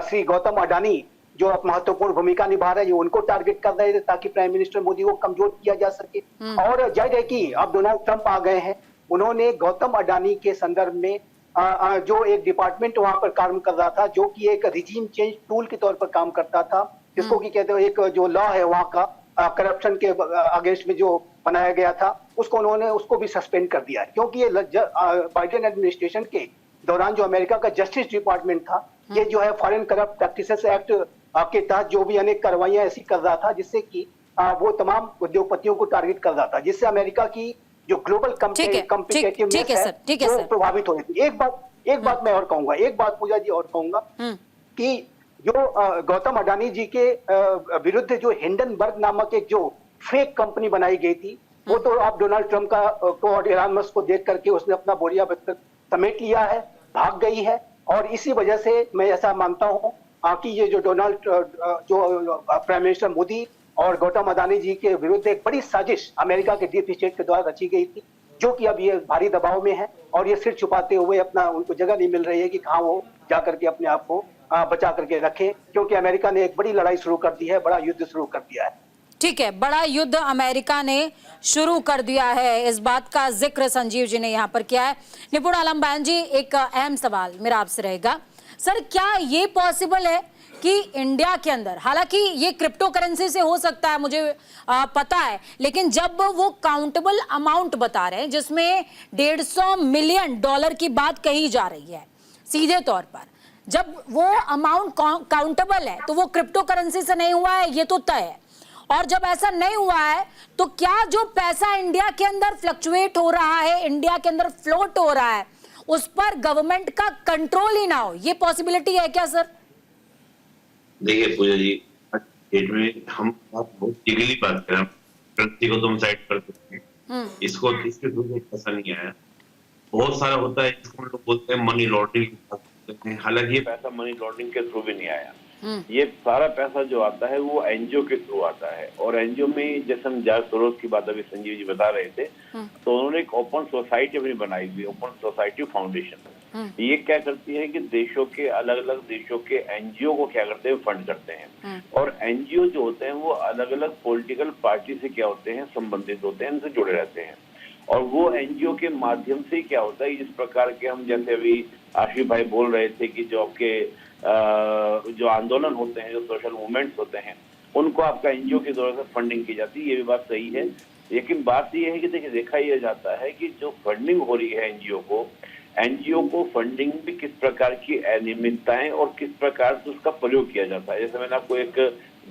H: श्री गौतम अडानी जो अब महत्वपूर्ण भूमिका निभा रहे हैं, ये उनको टारगेट कर रहे थे ताकि प्राइम मिनिस्टर मोदी को कमजोर किया जा सके। और जाहिर है कि अब डोनाल्ड ट्रंप आ गए हैं, उन्होंने गौतम अडानी के संदर्भ में जो एक डिपार्टमेंट वहां पर काम कर रहा था, जो कि एक रिजीम चेंज टूल के तौर पर काम करता था, जिसको कि कहते हैं एक जो लॉ है वहां का करप्शन के अगेंस्ट में जो बनाया गया था, उसको भी सस्पेंड कर दिया है। क्योंकि ये बाइडेन एडमिनिस्ट्रेशन के दौरान जो अमेरिका का जस्टिस डिपार्टमेंट था, ये जो है फॉरेन करप्ट प्रैक्टिसेस एक्ट के तहत जो भी अनेक कार्रवाइयां ऐसी कर रहा था, जिससे कि वो तमाम उद्योगपतियों को टारगेट कर रहा था, जिससे अमेरिका की जो ग्लोबल कॉम्पिटिटिवनेस है वो प्रभावित हो रही थी। एक बात मैं और कहूंगा, एक बात पूजा जी और कहूंगा कि जो गौतम अडानी जी के विरुद्ध जो हिंडनबर्ग नामक एक जो फेक कंपनी बनाई गई थी, वो तो आप डोनाल्ड ट्रंप को और एलन मस्क को देख करके उसने अपना बोरिया समेट लिया है, भाग गई है। और इसी वजह से मैं ऐसा मानता हूं कि ये जो प्राइम मिनिस्टर मोदी और गौतम अडानी जी के विरुद्ध एक बड़ी साजिश अमेरिका के डीप स्टेट के द्वारा रची गई थी, जो कि अब ये भारी दबाव में है और ये सिर छुपाते हुए उनको जगह नहीं मिल रही है कि कहाँ वो जाकर के अपने आप को बचा करके रखे, क्योंकि अमेरिका ने एक बड़ी लड़ाई शुरू कर दी है, बड़ा युद्ध शुरू कर दिया है।
A: ठीक है, बड़ा युद्ध अमेरिका ने शुरू कर दिया है, इस बात का जिक्र संजीव जी ने यहाँ पर किया है। निपुण आलम बयान जी, एक अहम सवाल मेरा आपसे रहेगा सर, क्या ये पॉसिबल है कि इंडिया के अंदर, हालांकि ये क्रिप्टो करेंसी से हो सकता है, मुझे पता है, लेकिन जब वो काउंटेबल अमाउंट बता रहे हैं जिसमें $150 मिलियन की बात कही जा रही है सीधे तौर पर, जब वो अमाउंट काउंटेबल है तो वो क्रिप्टो करेंसी से नहीं हुआ है, ये तो तय है। और जब ऐसा नहीं हुआ है तो क्या जो पैसा इंडिया के अंदर फ्लक्चुएट हो रहा है, इंडिया के अंदर फ्लोट हो रहा है, उस पर गवर्नमेंट का कंट्रोल ही ना हो, ये पॉसिबिलिटी है क्या सर?
F: देखिए पूजा जी, डेट में हम बहुत लीगली बात कर रहे हैं, करेंसी को तुम साइड कर सकते हैं, इसको किसके थ्रू पैसा नहीं आया। बहुत सारा होता है जिसको हम लोग बोलते हैं मनी लॉन्ड्रिंग, हालांकि ये पैसा मनी लॉन्ड्रिंग के थ्रू भी नहीं आया। ये सारा पैसा जो आता है वो एनजीओ के थ्रू आता है, और एनजीओ में जैसे हम जॉर्ज सोरोस की बात अभी संजीव जी बता रहे थे, तो उन्होंने एक ओपन सोसाइटी अपनी बनाई हुई, ओपन सोसाइटी फाउंडेशन। ये क्या करती है कि देशों के अलग अलग देशों के एनजीओ को क्या करते हैं, फंड करते हैं। और एनजीओ जो होते हैं वो अलग अलग पॉलिटिकल पार्टी से क्या होते हैं, संबंधित होते हैं, इनसे जुड़े रहते हैं। और वो एनजीओ के माध्यम से क्या होता है, इस प्रकार के हम जैसे अभी आशिफ भाई बोल रहे थे कि जो आपके जो आंदोलन होते हैं, जो सोशल मूवमेंट्स होते हैं, उनको आपका एनजीओ के द्वारा से फंडिंग की जाती है, ये भी बात सही है। लेकिन बात ये है कि देखिए, देखा यह जाता है कि जो फंडिंग हो रही है एनजीओ को फंडिंग भी किस प्रकार की अनियमितताएं और किस प्रकार से उसका प्रयोग किया जाता है। जैसे मैंने आपको एक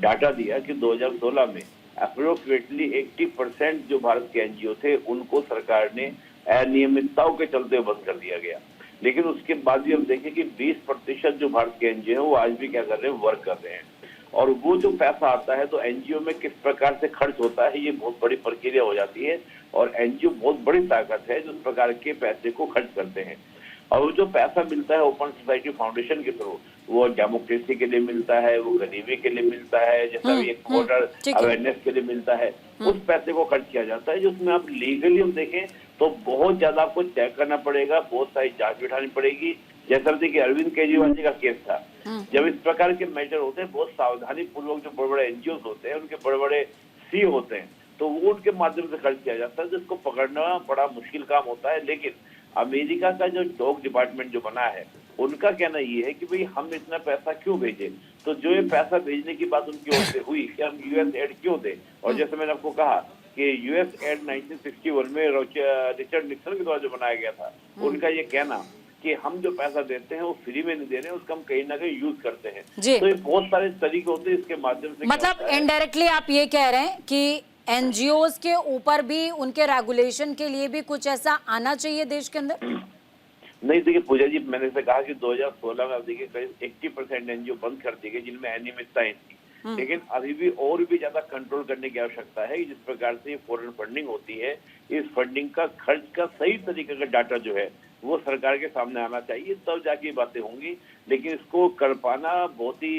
F: डाटा दिया कि 2016 में अप्रोक्सीमेटली 80% जो भारत के एनजीओ थे उनको सरकार ने अनियमितताओं के चलते बंद कर दिया गया। लेकिन उसके बाद भी हम देखें कि 20% जो भारत के एनजीओ हैं वो आज भी क्या कर रहे हैं, वर्क कर रहे हैं। और वो जो पैसा आता है तो एनजीओ में किस प्रकार से खर्च होता है, ये बहुत बड़ी प्रक्रिया हो जाती है। और एनजीओ बहुत बड़ी ताकत है जो इस प्रकार के पैसे को खर्च करते हैं। और वो जो पैसा मिलता है ओपन सोसाइटी फाउंडेशन के थ्रू, वो डेमोक्रेसी के लिए मिलता है, वो गरीबी के लिए मिलता है, जैसा भी एक वोटर अवेयरनेस के लिए मिलता है, उस पैसे को खर्च किया जाता है। जिसमें आप लीगली हम देखें तो बहुत ज्यादा आपको चेक करना पड़ेगा, बहुत सारी जांच बिठानी पड़ेगी। जैसा देखिए अरविंद केजरीवाल जी का केस था, जब इस प्रकार के मेजर होते हैं बहुत सावधानी पूर्वक जो बड़े बड़े एनजीओ होते हैं, उनके बड़े बड़े सी होते हैं, तो वो उनके माध्यम से खर्च किया जाता है, जिसको पकड़ना बड़ा मुश्किल काम होता है। लेकिन अमेरिका का जो डॉग डिपार्टमेंट जो बना है, उनका कहना ये है कि भाई हम इतना पैसा क्यों भेजें। तो जो ये पैसा भेजने की बात उनकी ओर से हुई कि हम यूएस एड क्यों दें, और जैसे मैंने आपको कहा कि यूएस एड 1961 में रिचर्ड निक्सन के द्वारा जो बनाया गया था, उनका ये कहना कि हम जो पैसा देते हैं वो फ्री में नहीं दे रहे हैं, उसका हम कहीं ना कहीं यूज करते हैं। तो ये बहुत सारे तरीके होते हैं इसके माध्यम से।
A: मतलब इनडायरेक्टली आप ये कह रहे हैं कि एनजीओज के ऊपर भी उनके रेगुलेशन के लिए भी कुछ ऐसा आना चाहिए देश के अंदर?
F: नहीं देखिए पूजा जी, मैंने से कहा कि 2016 में आप देखिए करीब 80% एनजीओ बंद कर दी गई जिनमें अनियमितताएं थी। लेकिन अभी भी और भी ज्यादा कंट्रोल करने की आवश्यकता है। जिस प्रकार से फॉरेन फंडिंग होती है, इस फंडिंग का खर्च का सही तरीके का डाटा जो है वो सरकार के सामने आना चाहिए, तब जाके बातें होंगी। लेकिन इसको कर पाना बहुत ही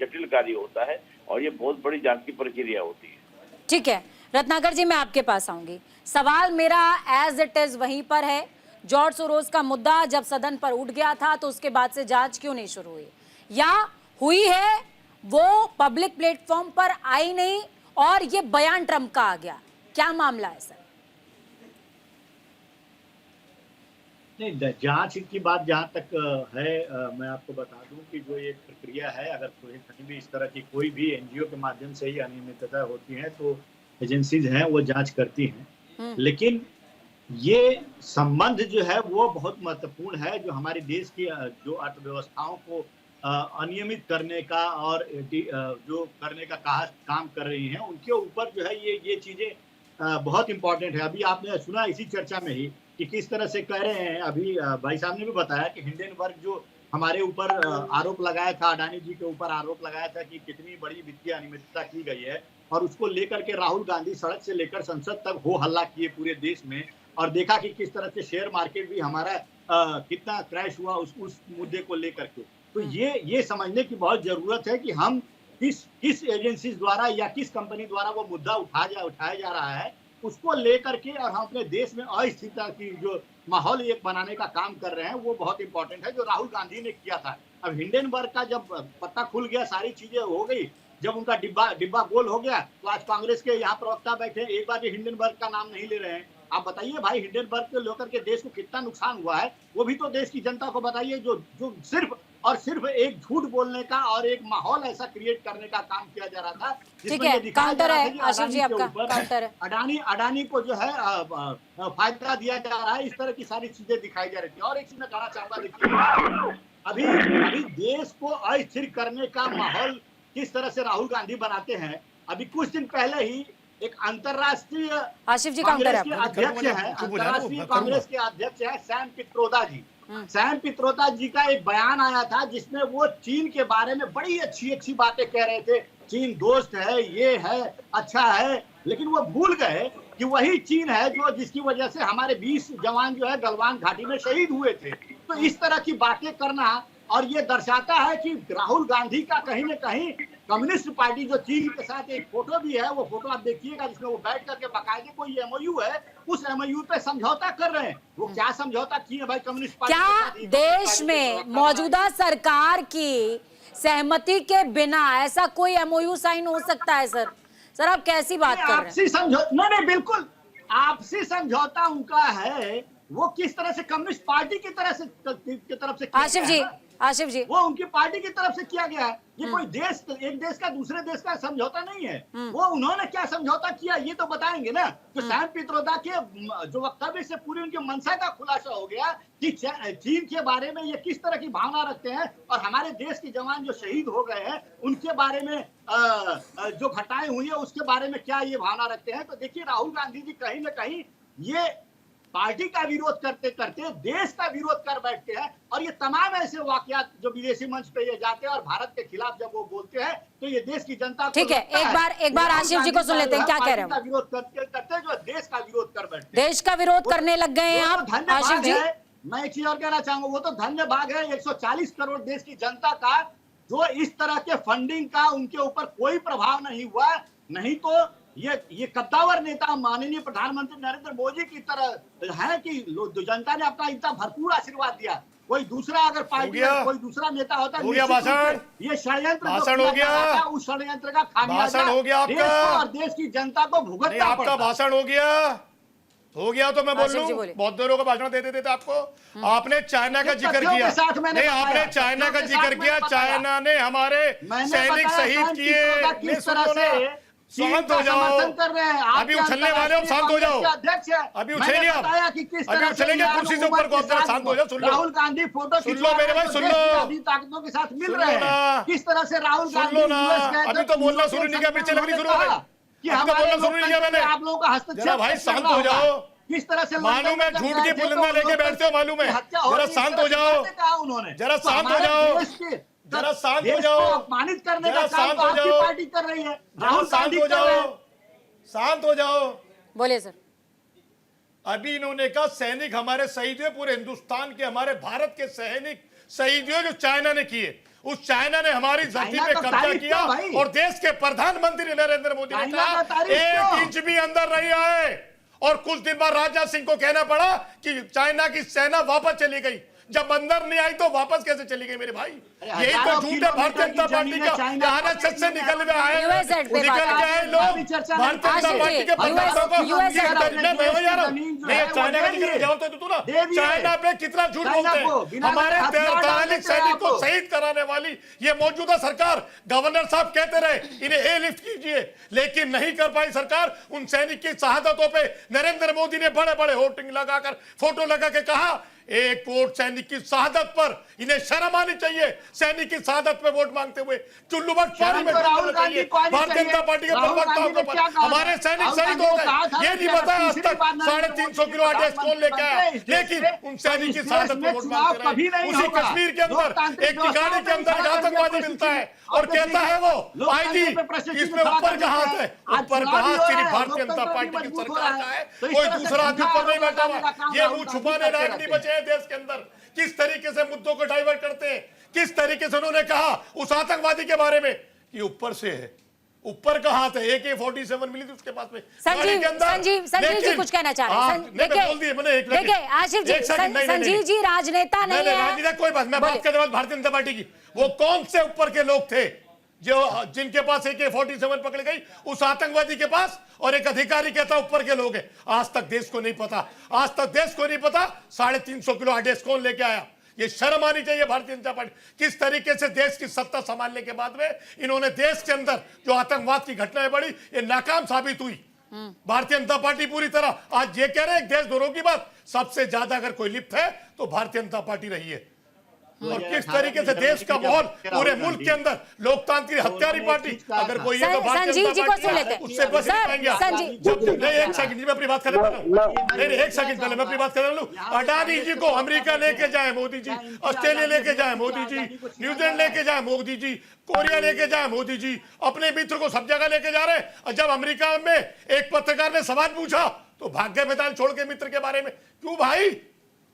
F: जटिल कार्य होता है और ये बहुत बड़ी जांच की प्रक्रिया होती है।
A: ठीक है रत्नाकर जी, मैं आपके पास आऊंगी। सवाल मेरा एज इट इज वहीं पर है। जॉर्ज सोरोस का मुद्दा जब सदन पर उठ गया था तो उसके बाद से जांच क्यों नहीं शुरू हुई, या हुई है वो पब्लिक प्लेटफॉर्म पर आई नहीं और ये बयान ट्रंप का आ गया, क्या मामला है सर?
E: नहीं, जांच की बात जहाँ तक है, मैं आपको बता दूं कि जो ये प्रक्रिया है, अगर कहीं भी इस तरह की कोई भी एनजीओ के माध्यम से ही अनियमितता होती है तो एजेंसीज हैं वो जांच करती हैं। लेकिन ये संबंध जो है वो बहुत महत्वपूर्ण है, जो हमारे देश की जो अर्थव्यवस्थाओं को अनियमित करने का और जो करने का काम कर रही हैं, उनके ऊपर जो है ये चीजें बहुत इंपॉर्टेंट है। अभी आपने सुना इसी चर्चा में ही कि किस तरह से कह रहे हैं, अभी भाई साहब ने भी बताया कि हिंडनबर्ग जो हमारे ऊपर आरोप लगाया था, अडानी जी के ऊपर आरोप लगाया था कि कितनी बड़ी वित्तीय अनियमितता की गई है, और उसको लेकर के राहुल गांधी सड़क से लेकर संसद तक हो हल्ला किए पूरे देश में, और देखा कि किस तरह से शेयर मार्केट भी हमारा कितना क्रैश हुआ उस मुद्दे को लेकर के। तो ये समझने की बहुत जरूरत है कि हम किस एजेंसी द्वारा या किस कंपनी द्वारा वो मुद्दा उठाया जा रहा है, उसको लेकर के, और हम अपने देश में अस्थिरता की जो माहौल एक बनाने का काम कर रहे हैं, वो बहुत इंपॉर्टेंट है, जो राहुल गांधी ने किया था। अब हिंडनबर्ग का जब पत्ता खुल गया, सारी चीजें हो गई, जब उनका डिब्बा गोल हो गया, तो आज कांग्रेस के यहाँ प्रवक्ता बैठे एक बार हिंडनबर्ग का नाम नहीं ले रहे हैं। आप बताइए भाई, हिंडनबर्ग को लेकर के देश को कितना नुकसान हुआ है, वो भी तो देश की जनता को बताइए, जो सिर्फ और सिर्फ एक झूठ बोलने का और एक माहौल ऐसा क्रिएट करने का काम किया जा रहा था।
A: ठीक है, काउंटर है आशिफ जी, आपका काउंटर है।
E: अडानी को जो है फायदा दिया जा रहा है, इस तरह की सारी चीजें दिखाई जा रही थी। और एक चीज मैं कहना चाहूंगा, देखिए अभी देश को अस्थिर करने का माहौल किस तरह से राहुल गांधी बनाते हैं। अभी कुछ दिन पहले ही एक अंतरराष्ट्रीय
A: आशिफ जी
E: कांग्रेस के अध्यक्ष है, अंतरराष्ट्रीय कांग्रेस के अध्यक्ष है सैम पित्रोदा जी। सैम पित्रोदा जी का एक बयान आया था जिसमें वो चीन के बारे में बड़ी अच्छी बातें कह रहे थे। चीन दोस्त है, ये है, अच्छा है, लेकिन वो भूल गए कि वही चीन है जिसकी वजह से हमारे 20 जवान जो है गलवान घाटी में शहीद हुए थे। तो इस तरह की बातें करना, और ये दर्शाता है कि राहुल गांधी का कहीं न कहीं कम्युनिस्ट पार्टी जो चीन के साथ, एक फोटो भी है, वो फोटो आप देखिएगा जिसमें वो बैठ करके बकायदे कोई एमओयू है, उस एमओयू पे समझौता कर रहे हैं। वो क्या समझौता किए भाई कम्युनिस्ट पार्टी?
A: क्या देश में मौजूदा सरकार की सहमति के बिना ऐसा कोई एमओयू साइन हो सकता है? सर आप कैसी बात कर रहे हैं?
E: आपसी समझौता नहीं, बिल्कुल आपसी समझौता उनका है। वो किस तरह से कम्युनिस्ट पार्टी की तरफ से
A: आशिफ जी
E: वो उनकी पार्टी की तरफ से किया गया है। ये कोई एक देश का दूसरे देश का समझौता नहीं है। वो उन्होंने क्या समझौता किया ये तो बताएंगे ना। तो सैम पित्रोदा के जो वक्तव्य से पूरी उनकी मंशा का खुलासा हो गया कि चीन के बारे में ये किस तरह की भावना रखते हैं, और हमारे देश के जवान जो शहीद हो गए हैं उनके बारे में जो घटनाएं हुई है उसके बारे में क्या ये भावना रखते हैं। तो देखिए राहुल गांधी जी कहीं ना कहीं ये पार्टी का विरोध करते करते देश का विरोध कर बैठते हैं। और ये तमाम ऐसे वाकयात जो विदेशी मंच पे ये जाते हैं और भारत के खिलाफ जब वो बोलते हैं तो ये देश की जनता को
A: ठीक है, एक बार आशिफ जी को सुन लेते हैं, क्या कह रहे हैं?
E: विरोध करते जो देश का विरोध कर बैठते हैं,
A: देश का विरोध करने लग गए हैं आप आशिफ जी।
E: मैं एक चीज और कहना चाहूंगा, वो तो धन्य भाग है 140 करोड़ देश की जनता का जो इस तरह के फंडिंग का उनके ऊपर कोई प्रभाव नहीं हुआ। नहीं तो ये कद्दावर नेता माननीय प्रधानमंत्री नरेंद्र मोदी की तरह है कि जनता ने अपना इतना भरपूर आशीर्वाद दिया। कोई दूसरा अगर पार्टी कोई दूसरा नेता होता
G: हो गया भाषण,
E: ये षड्यंत्र
G: भाषण हो गया,
E: उस षड्यंत्र का खामियाजा
G: भाषण हो गया आपका
E: और देश की जनता को भुगतना
G: आपका
E: पड़ता।
G: भाषण हो गया तो मैं बोल लूं, बहुत देरों का भाषण देते देते आपको। आपने चाइना का जिक्र किया, नहीं आपने चाइना का जिक्र किया, चाइना ने हमारे सैनिक शहीद किए। सुनो ना, शांत हो जाओ, अभी उछलने वाले हो, शांत हो जाओ, अभी उछलेंगे आप, अभी उछलेंगे कुर्सी से ऊपर को, शांत हो जाओ, सुन लो
E: राहुल गांधी फोटो
G: सुन लो मेरे भाई, सुन लो
E: ताकतों के साथ मिल रहे हैं। किस तरह से राहुल गांधी
G: सुन लो ना, अभी तो बोलना शुरू नहीं किया, मिर्ची लगनी शुरू हो गई, अभी तो बोलना शुरू नहीं किया मैंने।
E: आप लोगों का हस्तक्षेप
G: भाई शांत हो जाओ,
E: किस तरह से
G: मालूम है झूठ की बुलंदियां लेके बैठते हो, मालूम है, जरा शांत हो जाओ, जरा शांत हो जाओ, जरा शांत हो जाओ,
E: अपमानित करने
G: जरा
E: का काम
G: शांत हो
E: आपकी
G: जाओ,
E: पार्टी कर रही है।
G: जरा
E: राहुल
G: शांत
E: गांधी
G: हो
E: कर रहे हैं।
G: जाओ, शांत हो जाओ।
A: बोले सर।
G: अभी इन्होंने कहा सैनिक हमारे शहीद हुए, पूरे हिंदुस्तान के हमारे भारत के सैनिक शहीद हुए जो चाइना ने किए। उस चाइना ने हमारी धरती पे कब्जा किया और देश के प्रधानमंत्री नरेंद्र मोदी ने कहा 1 इंच भी अंदर नहीं आए। और कुछ दिन बाद राजनाथ सिंह को कहना पड़ा कि चाइना की सेना वापस चली गई। जब अंदर नहीं आई तो वापस कैसे चली गई मेरे भाई? यही तो झूठ है भारतीय जनता पार्टी का। आरएसएस से निकल में आए, निकल के आए लोग भारतीय जनता पार्टी के प्रधानों को चाइना का जिक्र जवाब तो तू ना, चाइना पे कितना झूठ बोलते हैं। हमारे 43 सैनिक को शहीद कराने वाली ये मौजूदा सरकार, गवर्नर साहब कहते रहे इन्हें एयरलिफ्ट कीजिए, लेकिन नहीं कर पाई सरकार। उन सैनिक की शहादतों पे नरेंद्र मोदी ने बड़े बड़े होर्डिंग लगाकर फोटो लगा के कहा एक वोट सैनिक की शहादत पर, इन्हें शर्म आनी चाहिए। सैनिक की शहादत पे वोट मांगते हुए चुल्लूबट पानी में चाहिए। भारतीय जनता पार्टी के प्रवक्ताओं को पर हमारे सैनिक शहीद हो गए, ये नहीं बताया आज तक 350 किलो आदेश कौन लेके आया, लेकिन उन सैनिक की शहादत पे वोट मांगते रहे। उसी कश्मीर के अंदर एक ठिकाने के अंदर आतंकवादी मिलता है और कहता है वो आईजी, इसमें ऊपर का हाथ है, ऊपर का हाथ सिर्फ भारतीय जनता पार्टी की सरकार का है, कोई दूसरा आदमी ऊपर नहीं बैठा हुआ। ये मुंह छुपाने लायक नहीं बचे हैं देश के अंदर। किस तरीके से मुद्दों को डाइवर्ट करते हैं, किस तरीके से उन्होंने कहा उस आतंकवादी के बारे में कि ऊपर से है, ऊपर का हाथ है। AK-47 मिली थी उसके पास में।
A: संजीव जी कुछ कहना चाह रहे हैं। देखिए आशिफ जी, संजीव जी राजनेता नहीं है,
G: कोई बात, मैं बात करने वाला भारतीय जनता पार्टी की। वो कौन से ऊपर के लोग थे जो जिनके पास AK-47 पकड़ गई उस आतंकवादी के पास, और एक अधिकारी कहता ऊपर के लोग हैं। आज तक देश को नहीं पता, आज तक देश को नहीं पता 350 किलो आदेश कौन लेके आया। ये शर्म आनी चाहिए भारतीय जनता पार्टी। किस तरीके से देश की सत्ता संभालने के बाद में इन्होंने देश के अंदर जो आतंकवाद की घटनाएं बढ़ी, ये नाकाम साबित हुई। भारतीय जनता पार्टी पूरी तरह आज ये कह रहे हैं देश दोनों की बात, सबसे ज्यादा अगर कोई लिप्त है तो भारतीय जनता पार्टी रही है। और किस तरीके से देश का माहौल पूरे मुल्क के अंदर लोकतांत्रिक हत्यारी पार्टी, अगर कोई है तो
A: संजीव जी को सुन लेते हैं।
G: उससे बच नहीं पाएंगे। नहीं एक सेकंड मैं अपनी बात कर रहा हूं, नहीं एक सेकंड पहले मैं अपनी बात कर रहा हूं। अडानी जी को अमेरिका लेके जाए मोदी जी, ऑस्ट्रेलिया लेके जाए मोदी जी, न्यूजीलैंड लेके जाए मोदी जी, कोरिया लेके जाए मोदी जी, अपने मित्र को सब जगह लेके जा रहे हैं। और जब अमेरिका में एक पत्रकार ने सवाल पूछा तो भाग्य मैदान छोड़ के मित्र के बारे में, क्यों भाई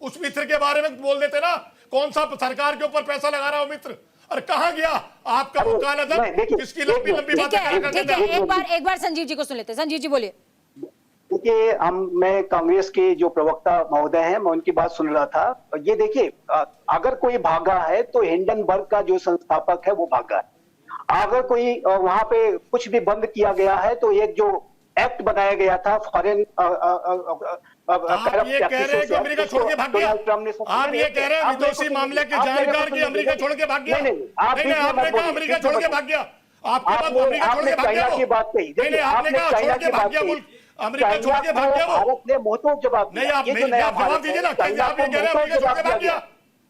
G: उस मित्र के बारे में बोल देते ना, कौन सा सरकार के ऊपर पैसा लगा रहा हो मित्र, और कहां गया आपका काला धन, किसकी लंबी लंबी बातें करते हैं।
A: एक बार संजीव जी को सुन लेते हैं। संजीव जी बोलिए।
H: देखिए मैं कांग्रेस के जो प्रवक्ता महोदय हैं, मैं उनकी बात सुन रहा था। ये देखिए अगर कोई भागा है तो हिंडनबर्ग का जो संस्थापक है वो भागा है। अगर कोई वहां पे कुछ भी बंद किया गया है तो एक जो एक्ट बनाया गया था फॉरेन,
G: आप ये कह रहे हैं कि अमेरिका छोड़ के भाग गया, आप ये कह रहे हैं विदेशी मामले के जानकार की अमेरिका छोड़ के भाग गया। नहीं आपने कहा अमेरिका छोड़ के भाग गया, आपके पास अमेरिका छोड़ के भाग गया
H: की बात कही।
G: नहीं आपने कहा छोड़ के भाग गया मुल्क, अमेरिका छोड़ के भाग गया वो।
H: भारत ने मुंहतोड़ जवाब
G: नहीं, आप जवाब दीजिए ना, आप ये कह रहे हैं अमेरिका छोड़ के भाग गया।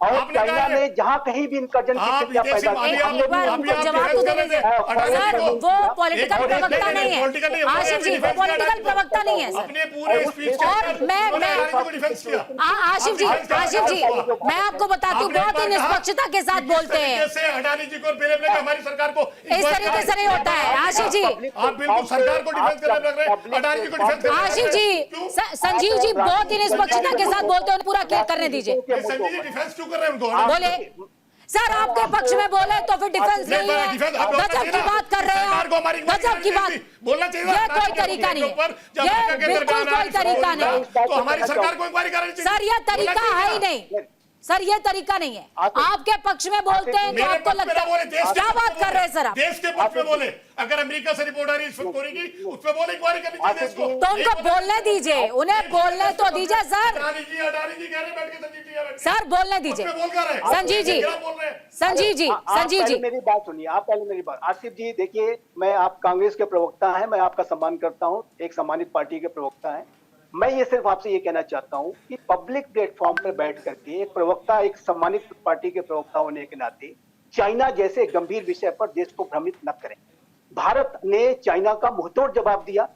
H: और
G: आपने
H: चाइना
G: कहा है-
H: ने जहां कहीं भी इनकर्जन की
G: आप
H: स्थितियां
G: विदेशी
H: पैदा की,
G: मालिया-
H: हमने
A: एक बार
H: भी
A: उनको
G: आप
A: जवाब तो देने दे
G: अडानी
A: सर,
G: को-
A: वो पॉलिटिकल
G: एक-
A: प्रवक्ता
G: नहीं,
A: नहीं है
G: political नहीं,
A: आशिफ जी, वो पॉलिटिकल प्रवक्ता नहीं है सर।
G: अपने पूरे स्पीच के
A: और
G: अंदर
A: मैं-
G: उन्होंने अडानी को डिफेंस किया।
A: आशिफ जी, आशिफ जी, मैं आपको बताती हूँ,
G: आपने
A: बहुत ही
G: एक बार
A: निष्पक्षता के साथ
G: किस
A: बोलते हैं,
G: तरीके से अडानी जी को बिलेव ने हमारी सरकार को
A: इस तरीके से नहीं होता है आशिफ जी।
G: आप बिल्कुल सरकार को डिफेंस करने लग रहे हैं, अडानी जी को डिफेंस करने लग रहे हैं।
A: आशिफ जी,
G: क्यों?
A: संजीव जी बहुत ही निष्पक्षता के साथ बोलते हैं, उन्हें पूरा क्लियर करने दीजिए।
G: संजय जी डिफेंस क्यों कर रहे हैं उनको?
A: बोले सर, आपके पक्ष में बोले तो फिर डिफेंस नहीं है, गजब की बात कर रहे हैं आप, गजब की बात।
G: बोलना चाहिए,
A: ये कोई तरीका नहीं है, ये बिल्कुल कोई तरीका नहीं है
G: तो हमारी सरकार को इंक्वायरी करनी चाहिए
A: सर, ये तरीका है ही नहीं सर, ये तरीका नहीं है। आपके पक्ष में बोलते हैं तो
G: मेरे
A: आपको
G: पक्ष में
A: लगता
G: ना बोले,
A: है
G: देश के
A: क्या
G: पक्ष
A: बात
G: में
A: कर
G: बोले।
A: रहे हैं सर आप?
G: देश के पक्ष में बोले, अगर अमेरिका से रिपोर्ट आ रही है की उस पर बोले, इंक्वायरी करनी चाहिए देश को।
A: तो उनको बोलने दीजिए, उन्हें बोलने तो दीजिए सर।
G: अडानी जी कह रहे हैं बैठ के, संजीव जी यहाँ बैठ के।
A: सर बोलने
G: उस
A: दीजिए
G: पे बोल कर रहे हैं।
A: संजीव जी,
G: क्या बोल रहे हैं?
A: संजीव जी,
H: आप
A: संजीव जी,
H: पहले मेरी बात सुनिए, आप पहले मेरी बात। आसिफ जी देखिए, मैं आप कांग्रेस के प्रवक्ता हैं, मैं आपका सम्मान करता हूं, एक सम्मानित पार्टी के प्रवक्ता हैं। मैं ये सिर्फ आपसे ये कहना चाहता हूं कि पब्लिक प्लेटफॉर्म पर बैठ करके एक प्रवक्ता, एक सम्मानित पार्टी के प्रवक्ता होने के नाते चाइना जैसे गंभीर विषय पर देश को भ्रमित न करें। भारत ने चाइना का मुंहतोड़ जवाब दिया।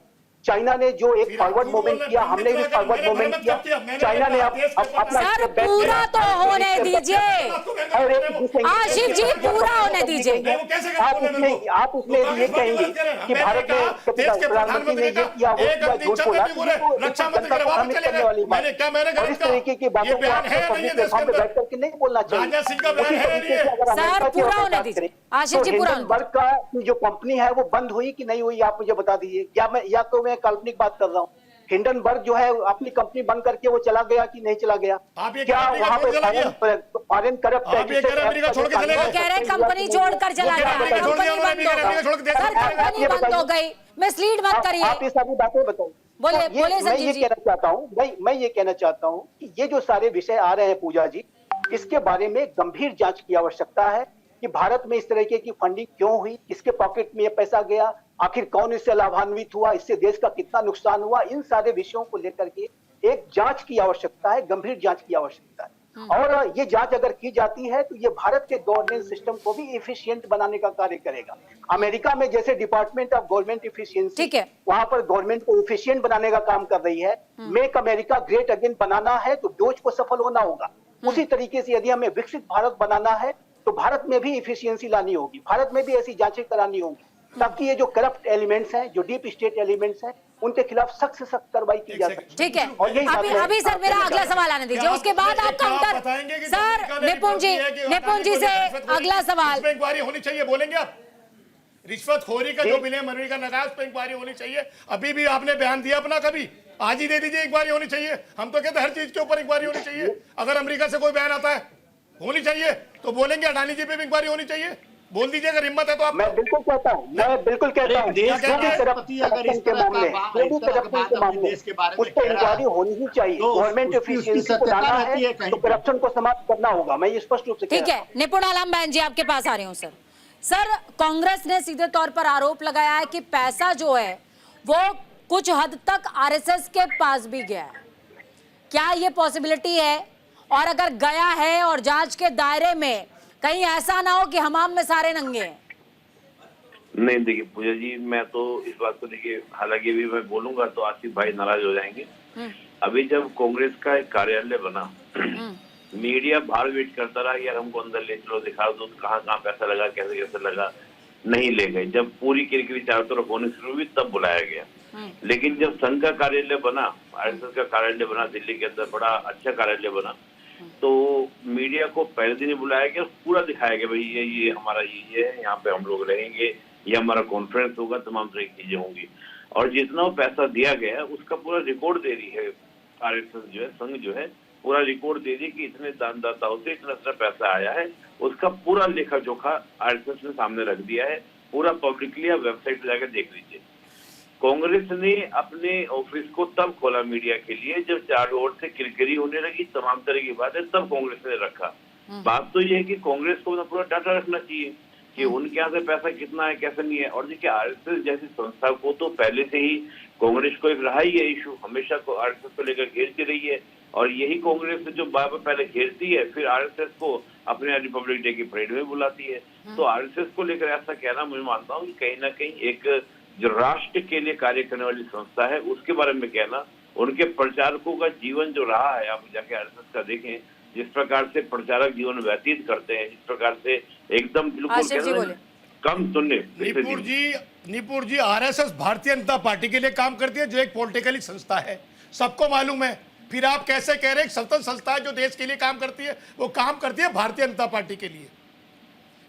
H: चाइना ने जो एक फॉरवर्ड मूवमेंट किया, हमने भी फॉरवर्ड मूवमेंट किया। चाइना ने अपना
A: सर पूरा तो होने दीजिए आशिफ जी, पूरा होने दीजिए।
H: आप उसमें ये कहेंगे कि भारत ने प्रधानमंत्री ने ये किया, वो किया, झूठ बोला,
G: रक्षा मंत्री
H: जनता को भ्रमित करने वाली बात। और इस तरीके की बातों को आपको पब्लिक प्लेटफॉर्म पे बैठ करके नहीं बोलना चाहिए।
G: राजा सिंह का बयान
H: उसी
G: है
H: तरीके से अगर
A: सर,
H: अमेरिका की
A: पूरा
H: अगर
A: होने
H: बात
A: दीजिए।
H: करें,
A: आशिफ जी,
H: तो
A: पूरा
H: हिंडनबर्ग का की जो कंपनी है वो बंद हुई कि नहीं हुई, आप मुझे बता दीजिए। या तो मैं काल्पनिक बात कर रहा हूँ। हिंडनबर्ग जो है अपनी कंपनी बंद करके वो चला गया कि नहीं चला गया?
G: आप ये
H: क्या
G: कह रहे हैं
H: वहाँ पे
G: अमेरिका छोड़ के
H: फॉरेन करप्ट
G: आप ये कह रहे हैं अमेरिका छोड़ के चले गए?
A: वो कह रहे हैं कंपनी छोड़कर चला
G: वो कह रहे हैं
A: गया,
G: अमेरिका छोड़ दिया,
A: कंपनी बंद हो
G: अमेरिका छोड़ के
A: गई
G: देश
A: सर,
G: में चले गए।
A: कंपनी बंद हो गई, मिसलीड मत
H: आप
A: करिए।
H: ये सारी बातें बताइए।
A: बोलिए,
H: तो ये
A: बोलिए
H: मैं
A: संजीव
H: ये
A: जी।
H: कहना चाहता हूँ, मैं ये कहना चाहता हूँ कि ये जो सारे विषय आ रहे हैं पूजा जी, इसके बारे में गंभीर जांच की आवश्यकता है कि भारत में इस तरीके की फंडिंग क्यों हुई, किसके पॉकेट में ये पैसा गया, आखिर कौन इससे लाभान्वित हुआ, इससे देश का कितना नुकसान हुआ। इन सारे विषयों को लेकर के एक जांच की आवश्यकता है, गंभीर जांच की आवश्यकता है। और ये जांच अगर की जाती है तो ये भारत के गवर्नेंस सिस्टम को भी एफिशिएंट बनाने का कार्य करेगा। अमेरिका में जैसे डिपार्टमेंट ऑफ गवर्नमेंट एफिशिएंसी,
A: ठीक है,
H: वहां पर गवर्नमेंट को एफिशिएंट बनाने का काम कर रही है। मेक अमेरिका ग्रेट अगेन बनाना है तो डोज को सफल होना होगा। उसी तरीके से यदि हमें विकसित भारत बनाना है तो भारत में भी एफिशिएंसी लानी होगी, भारत में भी ऐसी जांचें करानी होंगी, ताकि ये जो करप्ट एलिमेंट्स हैं, जो डीप स्टेट एलिमेंट्स हैं, उनके खिलाफ सख्त से सख्त कार्रवाई की जा सके।
A: ठीक है,
H: और यही बात है।
A: अभी सर मेरा अगला सवाल आने दीजिए, उसके बाद आप काउंटर। सर निपुण जी से अगला सवाल।
G: इंक्वायरी होनी चाहिए, बोलेंगे आप? रिश्वतखोरी का जो बिले मनवी का नगाज पे इंक्वायरी होनी चाहिए। अभी भी आपने बयान दिया अपना, कभी आज ही दे दीजिए, इंक्वायरी होनी चाहिए। हम तो कहते हैं हर चीज के ऊपर इंक्वायरी होनी चाहिए। अगर अमेरिका से कोई बयान आता है होनी चाहिए तो बोलेंगे अडानी जी पे भी इंक्वायरी होनी चाहिए, बोल दीजिए अगर हिम्मत है तो आप।
H: मैं बिल्कुल कहता हूँ, मैं बिल्कुल कहता हूँ,
E: देश
H: जो भी करप्शन के मामले, जो भी करप्शन के मामले, उस पर इंक्वायरी होनी ही चाहिए।
E: तो
H: गवर्नमेंट एफिशिएंसी को लाना है तो करप्शन को समाप्त करना होगा। मैं ये स्पष्ट रूप से
A: ठीक है, निपुण आलम बहन जी आपके पास आ रही हूँ। सर कांग्रेस ने सीधे तौर पर आरोप लगाया है कि पैसा जो है वो कुछ हद तक आरएसएस के पास भी गया है। क्या ये पॉसिबिलिटी है? और अगर गया है और जांच के दायरे में, कहीं ऐसा ना हो कि हमाम में सारे नंगे हैं।
F: नहीं देखिए पूजा जी, मैं तो इस बात को देखिए, हालांकि भी मैं बोलूंगा तो आसिफ भाई नाराज हो जाएंगे। अभी जब कांग्रेस का एक कार्यालय बना, मीडिया बाहर वेट करता रहा यार हमको अंदर ले चलो, दिखा दो कहाँ कहाँ पैसा लगा, कैसे कैसे लगा, नहीं ले गए। जब पूरी किरकिरी चारों तरफ होने शुरू हुई तब बुलाया गया। लेकिन जब संघ का कार्यालय बना, आरएसएस का कार्यालय बना दिल्ली के अंदर, बड़ा अच्छा कार्यालय बना, तो मीडिया को पहले दिन ही बुलाया गया, पूरा दिखाया गया भाई ये हमारा ये है, यहाँ पे हम लोग रहेंगे, ये हमारा कॉन्फ्रेंस होगा, तमाम तरह की चीजें होंगी। और जितना पैसा दिया गया उसका पूरा रिकॉर्ड दे रही है आरएसएस जो है, संघ जो है, पूरा रिकॉर्ड दे दी कि इतने दानदाताओं से इतना पैसा आया है। उसका पूरा लेखा जोखा आरएसएस ने सामने रख दिया है, पूरा पब्लिकली आप वेबसाइट पे जाकर देख लीजिए। कांग्रेस ने अपने ऑफिस को तब खोला मीडिया के लिए जब चारों ओर से किरकिरी होने लगी, तमाम तरह की बातें, तब कांग्रेस ने रखा। बात तो ये है कि कांग्रेस को पूरा डाटा रखना चाहिए कि उनके यहाँ से पैसा कितना है कैसे नहीं है। और देखिए आरएसएस जैसी संस्था को तो पहले से ही कांग्रेस को एक रहा ही है इशू, हमेशा को आरएसएस को लेकर घेरती रही है। और यही कांग्रेस जो बार बार पहले घेरती है फिर आरएसएस को अपने रिपब्लिक डे की परेड में बुलाती है। तो आरएसएस को लेकर ऐसा कहना मैं मानता हूँ कि कहीं ना कहीं एक जो राष्ट्र के लिए कार्य करने वाली संस्था है उसके बारे में कहना, उनके प्रचारकों का जीवन जो रहा है, आप जाके आरएसएस का देखें जिस प्रकार से प्रचारक जीवन व्यतीत करते हैं, जिस प्रकार से एकदम बिल्कुल कम सुनने।
G: निपुर जी आरएसएस भारतीय जनता पार्टी के लिए काम करती है जो एक पॉलिटिकली संस्था है, सबको मालूम है। फिर आप कैसे कह रहे हैं स्वतंत्र संस्था है जो देश के लिए काम करती है, वो काम करती है भारतीय जनता पार्टी के लिए,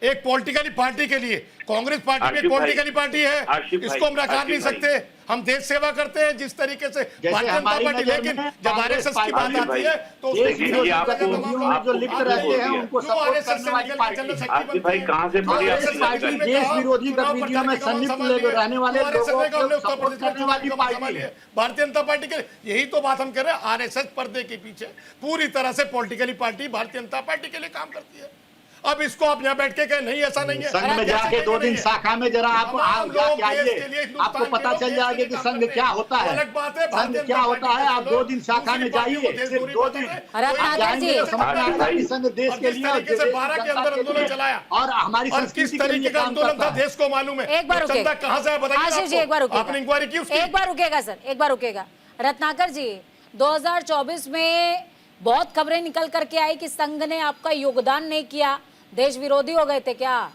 G: एक पॉलिटिकली पार्टी के लिए। कांग्रेस पार्टी में एक पॉलिटिकली पार्टी है, इसको हम नकार नहीं सकते। हम देश सेवा करते हैं जिस तरीके से भारतीय जनता पार्टी, लेकिन जब आरएसएस की बात आती है तो
E: जो लिप्त रहते हैं उनको सपोर्ट करने वाली पार्टी
F: भाई कहां से बड़ी
E: पार्टी देश विरोधी गतिविधियों में संलिप्त रहने वाले लोगों को सपोर्ट करने वाली पार्टी है
G: भारतीय जनता पार्टी के। यही तो बात हम कह रहे हैं, आरएसएस पर्दे के पीछे पूरी तरह से politically party Bharatiya Janata party के लिए काम करती है। अब इसको आप यहाँ बैठ के कहे नहीं ऐसा नहीं है,
E: संघ में जाके 2 दिन शाखा में जरा आप जाके आइए, आपको पता चल जाएगा कि संघ क्या होता है।
G: अलग बात है,
E: संघ क्या होता है, आप 2 दिन शाखा में जाइए, सिर्फ 2 दिन जाएंगे तो समझ में आएगा कि संघ देश के लिए
G: 12 के अंदर आंदोलन चलाया
E: और हमारी
G: किस तरीके का आंदोलन था देश को मालूम है।
A: एक बार रुकेगा,
G: कहाँ से बताइए, आपने इंक्वायरी की उसकी?
A: एक बार रुकेगा सर, एक बार रुकेगा। रत्नाकर जी 2024 में बहुत खबरें निकल करके आई कि संघ ने आपका योगदान नहीं किया, देश विरोधी हो गए थे क्या?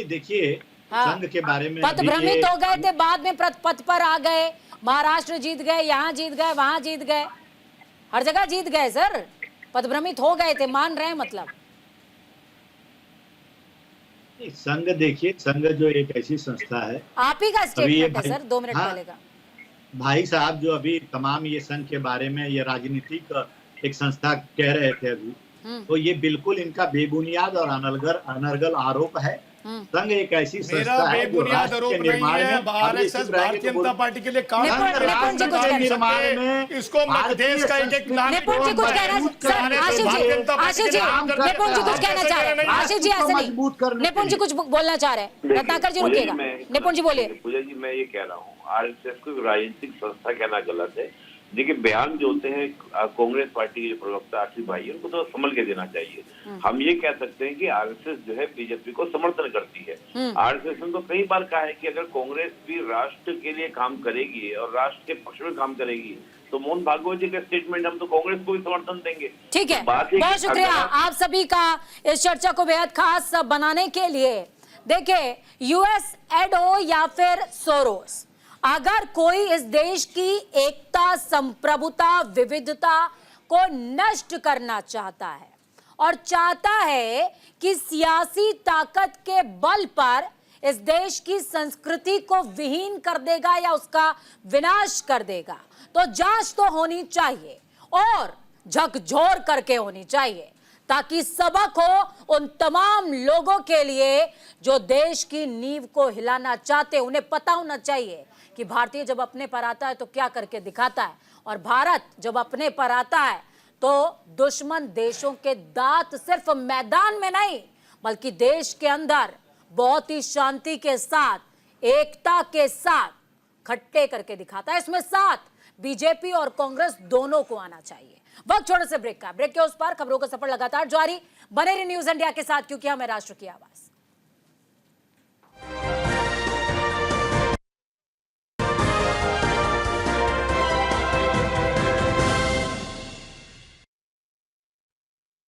E: देखिए संघ के बारे में
A: पथ भ्रमित हो गए थे, बाद में पथ पर आ गए, महाराष्ट्र जीत गए, यहाँ जीत गए, वहां जीत गए, हर जगह जीत गए सर, पथ भ्रमित हो गए थे, मान रहे हैं मतलब।
E: संघ देखिए, संघ जो एक ऐसी संस्था है,
A: आप ही का स्टेटमेंट है सर 2 मिनट पहले का।
E: भाई साहब जो अभी तमाम ये संघ के बारे में ये राजनीतिक एक संस्था कह रहे थे अभी, तो ये बिल्कुल इनका बेबुनियाद और अनर्गल आरोप है। संघ एक ऐसी संस्था है जो राष्ट्र के निर्माण में
G: भारतीय जनता पार्टी के लिए काम
E: निर्माण में
G: इसको देश का एक
A: निपुण जी कुछ कहना, आशीष जी निपुण जी कुछ कहना चाह रहे हैं, आशीष जी ऐसे नहीं, निपुण जी कुछ बोलना चाह रहे हैं, रत्नाकर जी रुकिएगा, निपुण जी बोलिए।
F: पूजा जी मैं ये कह रहा हूँ आरएसएस को राजनीतिक संस्था कहना गलत है। देखिए बयान जो होते हैं कांग्रेस पार्टी के जो प्रवक्ता आशीष भाई उनको तो संभल के देना चाहिए। हम ये कह सकते हैं कि आरएसएस जो है बीजेपी को समर्थन करती है। आरएसएस ने तो कई बार कहा है कि अगर कांग्रेस भी राष्ट्र के लिए काम करेगी और राष्ट्र के पक्ष में काम करेगी तो मोहन भागवत जी का स्टेटमेंट हम तो कांग्रेस को भी समर्थन देंगे।
A: ठीक है, बहुत शुक्रिया आप सभी का इस चर्चा को बेहद खास बनाने के लिए। देखिए यूएसएडओ या फिर सोरोस, अगर कोई इस देश की एकता, संप्रभुता, विविधता को नष्ट करना चाहता है और चाहता है कि सियासी ताकत के बल पर इस देश की संस्कृति को विहीन कर देगा या उसका विनाश कर देगा, तो जांच तो होनी चाहिए और झकझोर करके होनी चाहिए, ताकि सबक हो उन तमाम लोगों के लिए जो देश की नींव को हिलाना चाहते। उन्हें पता होना चाहिए कि भारतीय जब अपने पर आता है तो क्या करके दिखाता है, और भारत जब अपने पर आता है तो दुश्मन देशों के दांत सिर्फ मैदान में नहीं बल्कि देश के अंदर बहुत ही शांति के साथ, एकता के साथ खट्टे करके दिखाता है। इसमें साथ बीजेपी और कांग्रेस दोनों को आना चाहिए। वक्त छोटे से ब्रेक का, ब्रेक के उस पार खबरों का सफर लगातार जारी। बने रहिए न्यूज इंडिया के साथ, क्योंकि हमें राष्ट्र की आवाज।